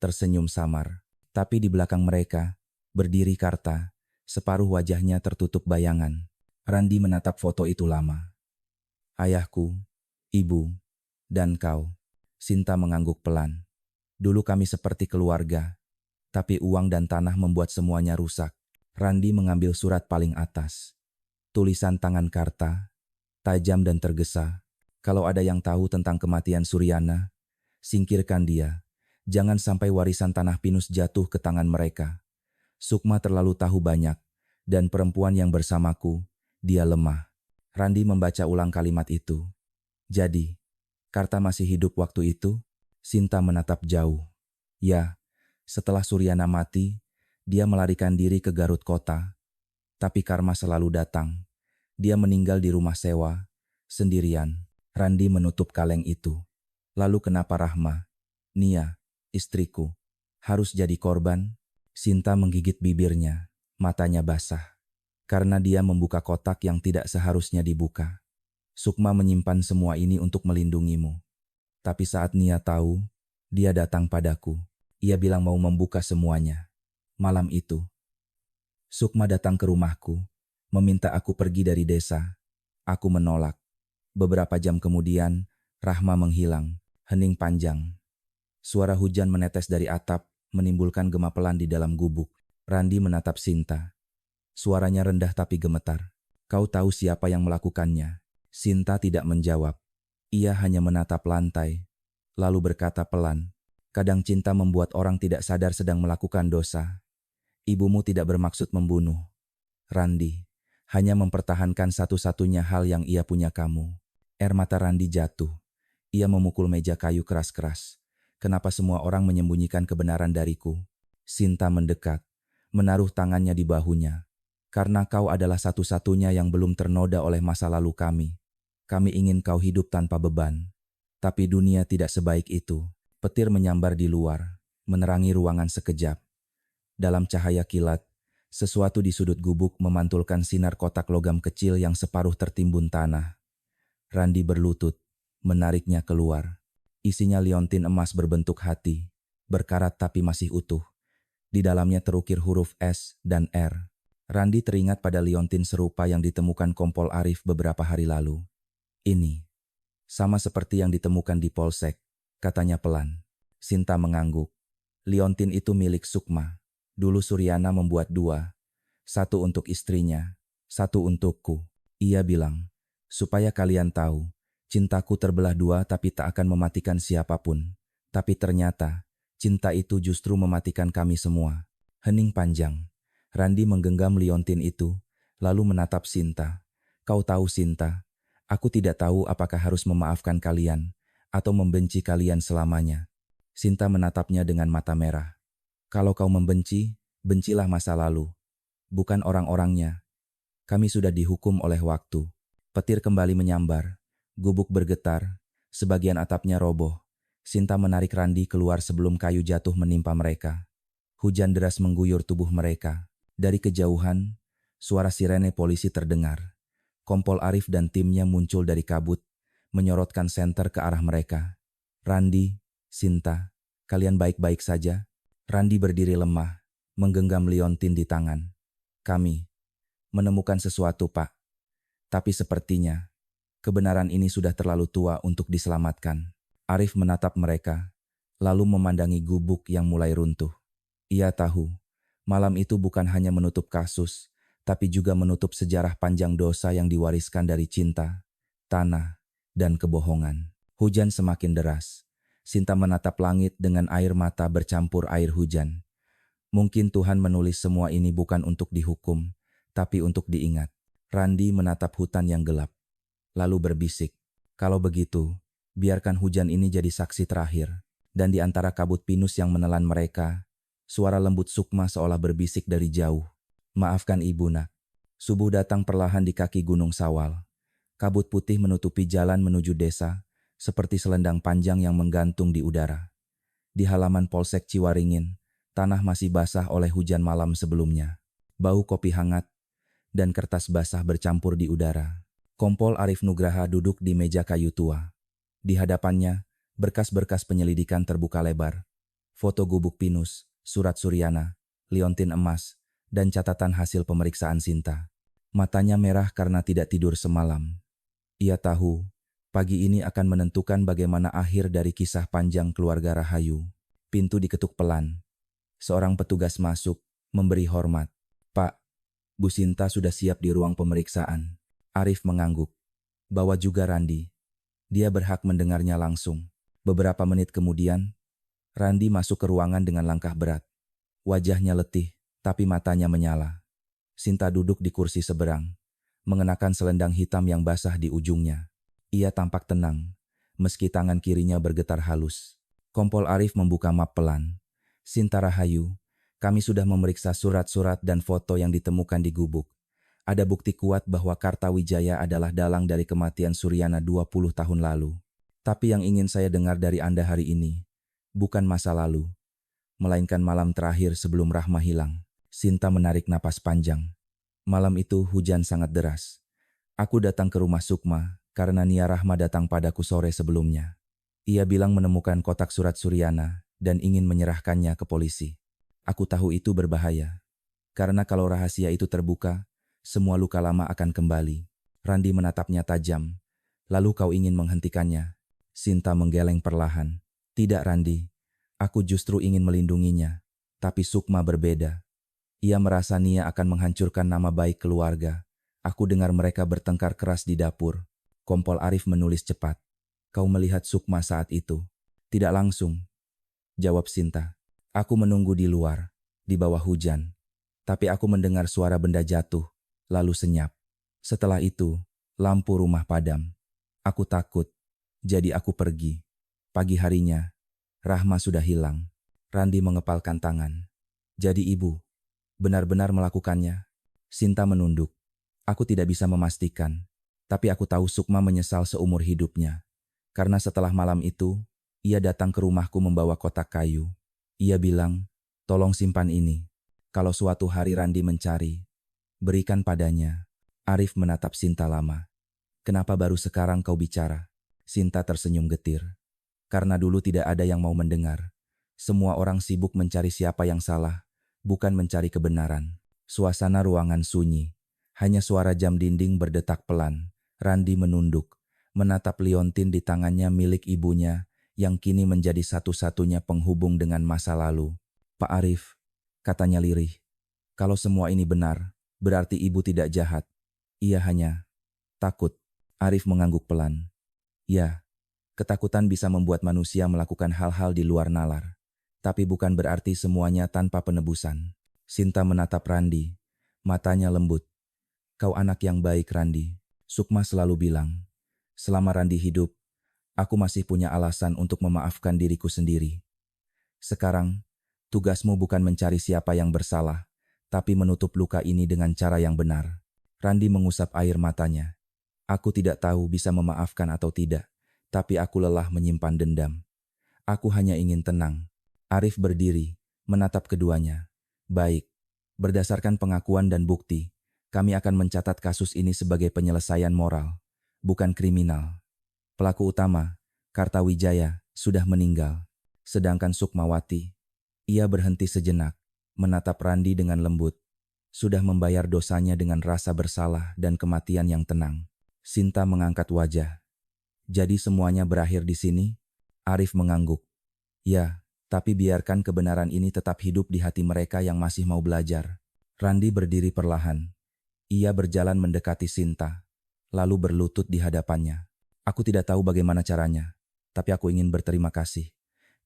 tersenyum samar. Tapi di belakang mereka, berdiri Karta, separuh wajahnya tertutup bayangan. Randi menatap foto itu lama. Ayahku, ibu, dan kau. Sinta mengangguk pelan. Dulu kami seperti keluarga, tapi uang dan tanah membuat semuanya rusak. Randi mengambil surat paling atas. Tulisan tangan Karta, tajam dan tergesa. Kalau ada yang tahu tentang kematian Suryana, singkirkan dia. Jangan sampai warisan tanah pinus jatuh ke tangan mereka. Sukma terlalu tahu banyak, dan perempuan yang bersamaku, dia lemah. Randi membaca ulang kalimat itu. Jadi, Karta masih hidup waktu itu? Sinta menatap jauh. Ya, setelah Suryana mati, Dia melarikan diri ke Garut kota, tapi karma selalu datang. Dia meninggal di rumah sewa, sendirian. Randi menutup kaleng itu. Lalu kenapa Rahma, Nia, istriku, harus jadi korban? Sinta menggigit bibirnya, matanya basah. Karena dia membuka kotak yang tidak seharusnya dibuka. Sukma menyimpan semua ini untuk melindungimu. Tapi saat Nia tahu, dia datang padaku. Ia bilang mau membuka semuanya. Malam itu, Sukma datang ke rumahku, meminta aku pergi dari desa. Aku menolak. Beberapa jam kemudian, Rahma menghilang, hening panjang. Suara hujan menetes dari atap, menimbulkan gema pelan di dalam gubuk. Randi menatap Sinta. Suaranya rendah tapi gemetar. Kau tahu siapa yang melakukannya? Sinta tidak menjawab. Ia hanya menatap lantai, lalu berkata pelan, kadang cinta membuat orang tidak sadar sedang melakukan dosa. Ibumu tidak bermaksud membunuh, Randi, hanya mempertahankan satu-satunya hal yang ia punya kamu. Air mata Randi jatuh. Ia memukul meja kayu keras-keras. Kenapa semua orang menyembunyikan kebenaran dariku? Sinta mendekat, menaruh tangannya di bahunya. Karena kau adalah satu-satunya yang belum ternoda oleh masa lalu kami. Kami ingin kau hidup tanpa beban. Tapi dunia tidak sebaik itu. Petir menyambar di luar, menerangi ruangan sekejap. Dalam cahaya kilat, sesuatu di sudut gubuk memantulkan sinar kotak logam kecil yang separuh tertimbun tanah. Randi berlutut, menariknya keluar. Isinya liontin emas berbentuk hati, berkarat tapi masih utuh. Di dalamnya terukir huruf S dan R. Randi teringat pada liontin serupa yang ditemukan Kompol Arif beberapa hari lalu. Ini, sama seperti yang ditemukan di Polsek, katanya pelan. Sinta mengangguk. Liontin itu milik Sukma. Dulu Suryana membuat dua. Satu untuk istrinya, satu untukku. Ia bilang, supaya kalian tahu, cintaku terbelah dua tapi tak akan mematikan siapapun. Tapi ternyata, cinta itu justru mematikan kami semua. Hening panjang. Randi menggenggam liontin itu, lalu menatap Sinta. Kau tahu Sinta, aku tidak tahu apakah harus memaafkan kalian, atau membenci kalian selamanya. Sinta menatapnya dengan mata merah. Kalau kau membenci, bencilah masa lalu. Bukan orang-orangnya. Kami sudah dihukum oleh waktu. Petir kembali menyambar. Gubuk bergetar. Sebagian atapnya roboh. Sinta menarik Randi keluar sebelum kayu jatuh menimpa mereka. Hujan deras mengguyur tubuh mereka. Dari kejauhan, suara sirene polisi terdengar. Kompol Arif dan timnya muncul dari kabut, menyorotkan senter ke arah mereka. Randi, Sinta, kalian baik-baik saja? Randi berdiri lemah, menggenggam liontin di tangan. Kami menemukan sesuatu, Pak. Tapi sepertinya, kebenaran ini sudah terlalu tua untuk diselamatkan. Arif menatap mereka, lalu memandangi gubuk yang mulai runtuh. Ia tahu, malam itu bukan hanya menutup kasus, tapi juga menutup sejarah panjang dosa yang diwariskan dari cinta, tanah, dan kebohongan. Hujan semakin deras. Sinta menatap langit dengan air mata bercampur air hujan. Mungkin Tuhan menulis semua ini bukan untuk dihukum, tapi untuk diingat. Randi menatap hutan yang gelap, lalu berbisik, kalau begitu, biarkan hujan ini jadi saksi terakhir. Dan di antara kabut pinus yang menelan mereka, suara lembut Sukma seolah berbisik dari jauh. Maafkan ibu nak. Subuh datang perlahan di kaki Gunung Sawal. Kabut putih menutupi jalan menuju desa, seperti selendang panjang yang menggantung di udara. Di halaman Polsek Ciwaringin, tanah masih basah oleh hujan malam sebelumnya. Bau kopi hangat dan kertas basah bercampur di udara. Kompol Arif Nugraha duduk di meja kayu tua. Di hadapannya, berkas-berkas penyelidikan terbuka lebar. Foto gubuk pinus, surat Suryana, liontin emas, dan catatan hasil pemeriksaan Sinta. Matanya merah karena tidak tidur semalam. Ia tahu, pagi ini akan menentukan bagaimana akhir dari kisah panjang keluarga Rahayu. Pintu diketuk pelan. Seorang petugas masuk, memberi hormat. Pak, Bu Sinta sudah siap di ruang pemeriksaan. Arif mengangguk. Bawa juga Randi. Dia berhak mendengarnya langsung. Beberapa menit kemudian, Randi masuk ke ruangan dengan langkah berat. Wajahnya letih, tapi matanya menyala. Sinta duduk di kursi seberang, mengenakan selendang hitam yang basah di ujungnya. Ia tampak tenang, meski tangan kirinya bergetar halus. Kompol Arif membuka map pelan. Sinta Rahayu, Kami sudah memeriksa surat-surat dan foto yang ditemukan di gubuk. Ada bukti kuat bahwa Kartawijaya adalah dalang dari kematian Suryana 20 tahun lalu. Tapi yang ingin saya dengar dari Anda hari ini, bukan masa lalu, melainkan malam terakhir sebelum Rahma hilang. Sinta menarik napas panjang. Malam itu hujan sangat deras. Aku datang ke rumah Sukma karena Nia Rahma datang padaku sore sebelumnya. Ia bilang menemukan kotak surat Suryana dan ingin menyerahkannya ke polisi. Aku tahu itu berbahaya. Karena kalau rahasia itu terbuka, semua luka lama akan kembali. Randi menatapnya tajam. Lalu kau ingin menghentikannya? Sinta menggeleng perlahan. Tidak Randi, aku justru ingin melindunginya. Tapi Sukma berbeda. Ia merasa Nia akan menghancurkan nama baik keluarga. Aku dengar mereka bertengkar keras di dapur. Kompol Arif menulis cepat. Kau melihat Sukma saat itu? Tidak langsung, jawab Sinta. Aku menunggu di luar, di bawah hujan. Tapi aku mendengar suara benda jatuh, lalu senyap. Setelah itu, lampu rumah padam. Aku takut, jadi aku pergi. Pagi harinya, Rahma sudah hilang. Randi mengepalkan tangan. Jadi ibu benar-benar melakukannya? Sinta menunduk. Aku tidak bisa memastikan, tapi aku tahu Sukma menyesal seumur hidupnya. Karena setelah malam itu, ia datang ke rumahku membawa kotak kayu. Ia bilang, tolong simpan ini. Kalau suatu hari Randi mencari, berikan padanya. Arif menatap Sinta lama. Kenapa baru sekarang kau bicara? Sinta tersenyum getir. Karena dulu tidak ada yang mau mendengar. Semua orang sibuk mencari siapa yang salah, bukan mencari kebenaran. Suasana ruangan sunyi. Hanya suara jam dinding berdetak pelan. Randi menunduk, menatap liontin di tangannya milik ibunya, yang kini menjadi satu-satunya penghubung dengan masa lalu. Pak Arif, katanya lirih. Kalau semua ini benar, berarti ibu tidak jahat. Ia hanya takut. Arif mengangguk pelan. Ya, ketakutan bisa membuat manusia melakukan hal-hal di luar nalar. Tapi bukan berarti semuanya tanpa penebusan. Sinta menatap Randi. Matanya lembut. Kau anak yang baik, Randi. Sukma selalu bilang, selama Randi hidup, aku masih punya alasan untuk memaafkan diriku sendiri. Sekarang, tugasmu bukan mencari siapa yang bersalah, tapi menutup luka ini dengan cara yang benar. Randi mengusap air matanya. Aku tidak tahu bisa memaafkan atau tidak, tapi aku lelah menyimpan dendam. Aku hanya ingin tenang. Arif berdiri, menatap keduanya. Baik, berdasarkan pengakuan dan bukti, kami akan mencatat kasus ini sebagai penyelesaian moral, bukan kriminal. Pelaku utama, Kartawijaya, sudah meninggal. Sedangkan Sukmawati, ia berhenti sejenak, menatap Randi dengan lembut. Sudah membayar dosanya dengan rasa bersalah dan kematian yang tenang. Sinta mengangkat wajah. Jadi semuanya berakhir di sini? Arif mengangguk. Ya, tapi biarkan kebenaran ini tetap hidup di hati mereka yang masih mau belajar. Randi berdiri perlahan. Ia berjalan mendekati Sinta, lalu berlutut di hadapannya. Aku tidak tahu bagaimana caranya, tapi aku ingin berterima kasih,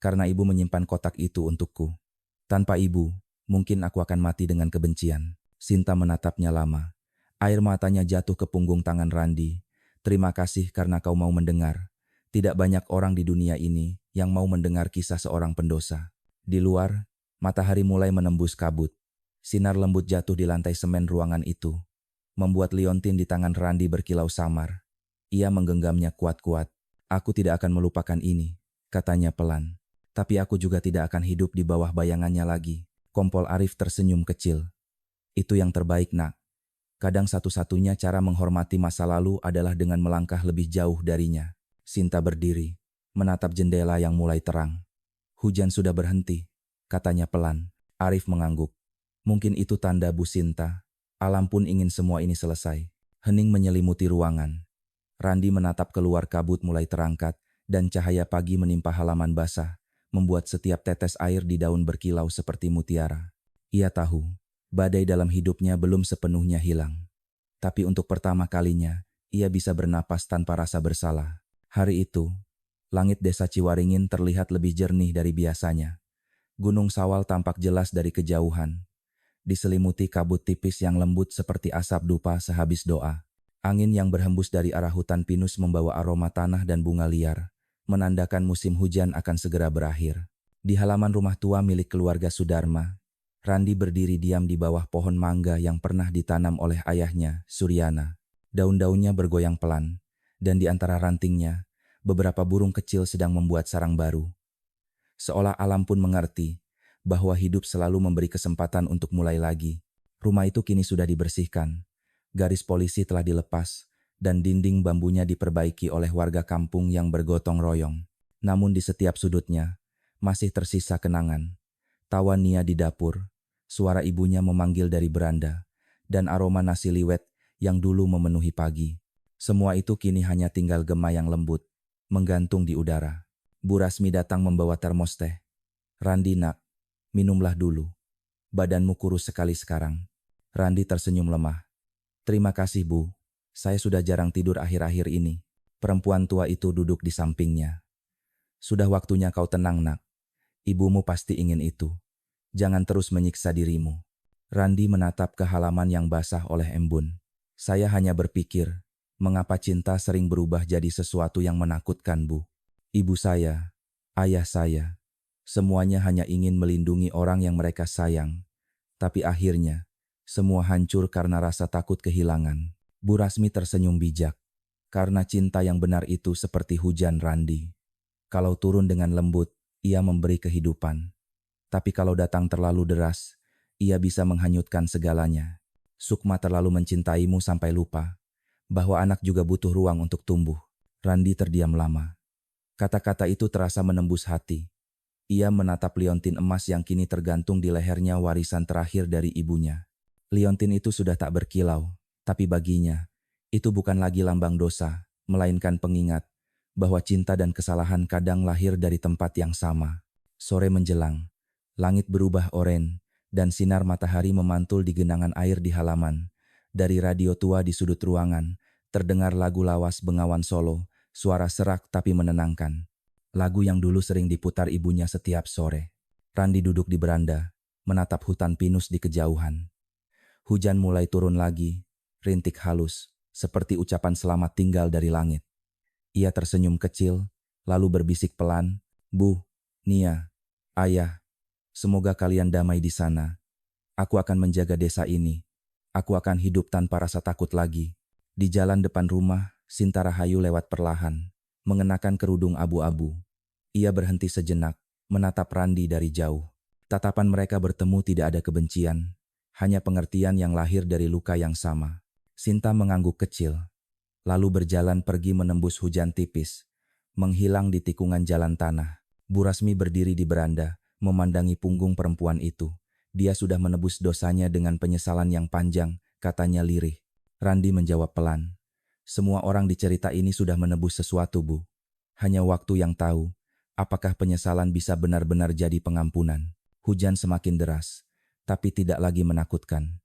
karena ibu menyimpan kotak itu untukku. Tanpa ibu, mungkin aku akan mati dengan kebencian. Sinta menatapnya lama. Air matanya jatuh ke punggung tangan Randi. Terima kasih karena kau mau mendengar. Tidak banyak orang di dunia ini yang mau mendengar kisah seorang pendosa. Di luar, matahari mulai menembus kabut. Sinar lembut jatuh di lantai semen ruangan itu, membuat liontin di tangan Randi berkilau samar. Ia menggenggamnya kuat-kuat. Aku tidak akan melupakan ini, katanya pelan. Tapi aku juga tidak akan hidup di bawah bayangannya lagi. Kompol Arif tersenyum kecil. Itu yang terbaik, nak. Kadang satu-satunya cara menghormati masa lalu adalah dengan melangkah lebih jauh darinya. Sinta berdiri, menatap jendela yang mulai terang. Hujan sudah berhenti, katanya pelan. Arif mengangguk. Mungkin itu tanda Bu Sinta. Alam pun ingin semua ini selesai. Hening menyelimuti ruangan. Randi menatap keluar, kabut mulai terangkat, dan cahaya pagi menimpa halaman basah, membuat setiap tetes air di daun berkilau seperti mutiara. Ia tahu, badai dalam hidupnya belum sepenuhnya hilang. Tapi untuk pertama kalinya, ia bisa bernapas tanpa rasa bersalah. Hari itu, langit desa Ciwaringin terlihat lebih jernih dari biasanya. Gunung Sawal tampak jelas dari kejauhan, diselimuti kabut tipis yang lembut seperti asap dupa sehabis doa. Angin yang berhembus dari arah hutan pinus membawa aroma tanah dan bunga liar, menandakan musim hujan akan segera berakhir. Di halaman rumah tua milik keluarga Sudarma, Randi berdiri diam di bawah pohon mangga yang pernah ditanam oleh ayahnya, Suryana. Daun-daunnya bergoyang pelan, dan di antara rantingnya, beberapa burung kecil sedang membuat sarang baru. Seolah alam pun mengerti bahwa hidup selalu memberi kesempatan untuk mulai lagi. Rumah itu kini sudah dibersihkan, garis polisi telah dilepas, dan dinding bambunya diperbaiki oleh warga kampung yang bergotong royong. Namun di setiap sudutnya, masih tersisa kenangan. Tawa Nia di dapur, suara ibunya memanggil dari beranda, dan aroma nasi liwet yang dulu memenuhi pagi. Semua itu kini hanya tinggal gema yang lembut, menggantung di udara. Bu Rasmi datang membawa termos teh. Randi nak, minumlah dulu. Badanmu kurus sekali sekarang. Randi tersenyum lemah. Terima kasih Bu, saya sudah jarang tidur akhir-akhir ini. Perempuan tua itu duduk di sampingnya. Sudah waktunya kau tenang nak. Ibumu pasti ingin itu. Jangan terus menyiksa dirimu. Randi menatap ke halaman yang basah oleh embun. Saya hanya berpikir, mengapa cinta sering berubah jadi sesuatu yang menakutkan Bu. Ibu saya, ayah saya, semuanya hanya ingin melindungi orang yang mereka sayang. Tapi akhirnya, semua hancur karena rasa takut kehilangan. Bu Rasmi tersenyum bijak. Karena cinta yang benar itu seperti hujan Randi. Kalau turun dengan lembut, ia memberi kehidupan. Tapi kalau datang terlalu deras, ia bisa menghanyutkan segalanya. Sukma terlalu mencintaimu sampai lupa bahwa anak juga butuh ruang untuk tumbuh. Randi terdiam lama. Kata-kata itu terasa menembus hati. Ia menatap liontin emas yang kini tergantung di lehernya, warisan terakhir dari ibunya. Liontin itu sudah tak berkilau, tapi baginya, itu bukan lagi lambang dosa, melainkan pengingat bahwa cinta dan kesalahan kadang lahir dari tempat yang sama. Sore menjelang, langit berubah oranye, dan sinar matahari memantul di genangan air di halaman. Dari radio tua di sudut ruangan, terdengar lagu lawas Bengawan Solo, suara serak tapi menenangkan. Lagu yang dulu sering diputar ibunya setiap sore. Randi duduk di beranda, menatap hutan pinus di kejauhan. Hujan mulai turun lagi, rintik halus, seperti ucapan selamat tinggal dari langit. Ia tersenyum kecil, lalu berbisik pelan, Bu, Nia, Ayah, semoga kalian damai di sana. Aku akan menjaga desa ini. Aku akan hidup tanpa rasa takut lagi. Di jalan depan rumah, Sinta Rahayu lewat perlahan, mengenakan kerudung abu-abu. Ia berhenti sejenak, menatap Randi dari jauh. Tatapan mereka bertemu tidak ada kebencian, hanya pengertian yang lahir dari luka yang sama. Sinta mengangguk kecil, lalu berjalan pergi menembus hujan tipis, menghilang di tikungan jalan tanah. Bu Rasmi berdiri di beranda, memandangi punggung perempuan itu. Dia sudah menebus dosanya dengan penyesalan yang panjang, katanya lirih. Randi menjawab pelan. Semua orang di cerita ini sudah menebus sesuatu, Bu. Hanya waktu yang tahu, apakah penyesalan bisa benar-benar jadi pengampunan. Hujan semakin deras, tapi tidak lagi menakutkan.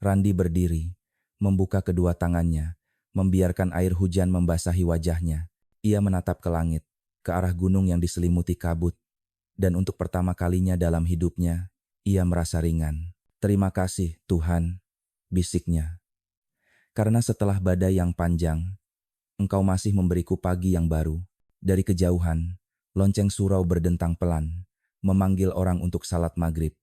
Randi berdiri, membuka kedua tangannya, membiarkan air hujan membasahi wajahnya. Ia menatap ke langit, ke arah gunung yang diselimuti kabut. Dan untuk pertama kalinya dalam hidupnya, ia merasa ringan. Terima kasih, Tuhan, bisiknya. Karena setelah badai yang panjang, Engkau masih memberiku pagi yang baru. Dari kejauhan, lonceng surau berdentang pelan, memanggil orang untuk salat maghrib.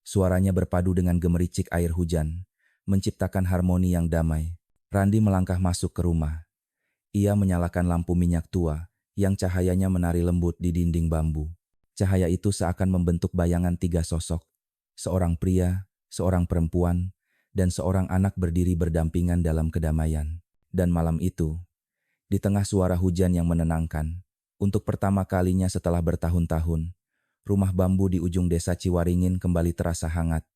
Suaranya berpadu dengan gemericik air hujan, menciptakan harmoni yang damai. Randi melangkah masuk ke rumah. Ia menyalakan lampu minyak tua, yang cahayanya menari lembut di dinding bambu. Cahaya itu seakan membentuk bayangan tiga sosok. Seorang pria, seorang perempuan, dan seorang anak berdiri berdampingan dalam kedamaian. Dan malam itu, di tengah suara hujan yang menenangkan, untuk pertama kalinya setelah bertahun-tahun, rumah bambu di ujung desa Ciwaringin kembali terasa hangat.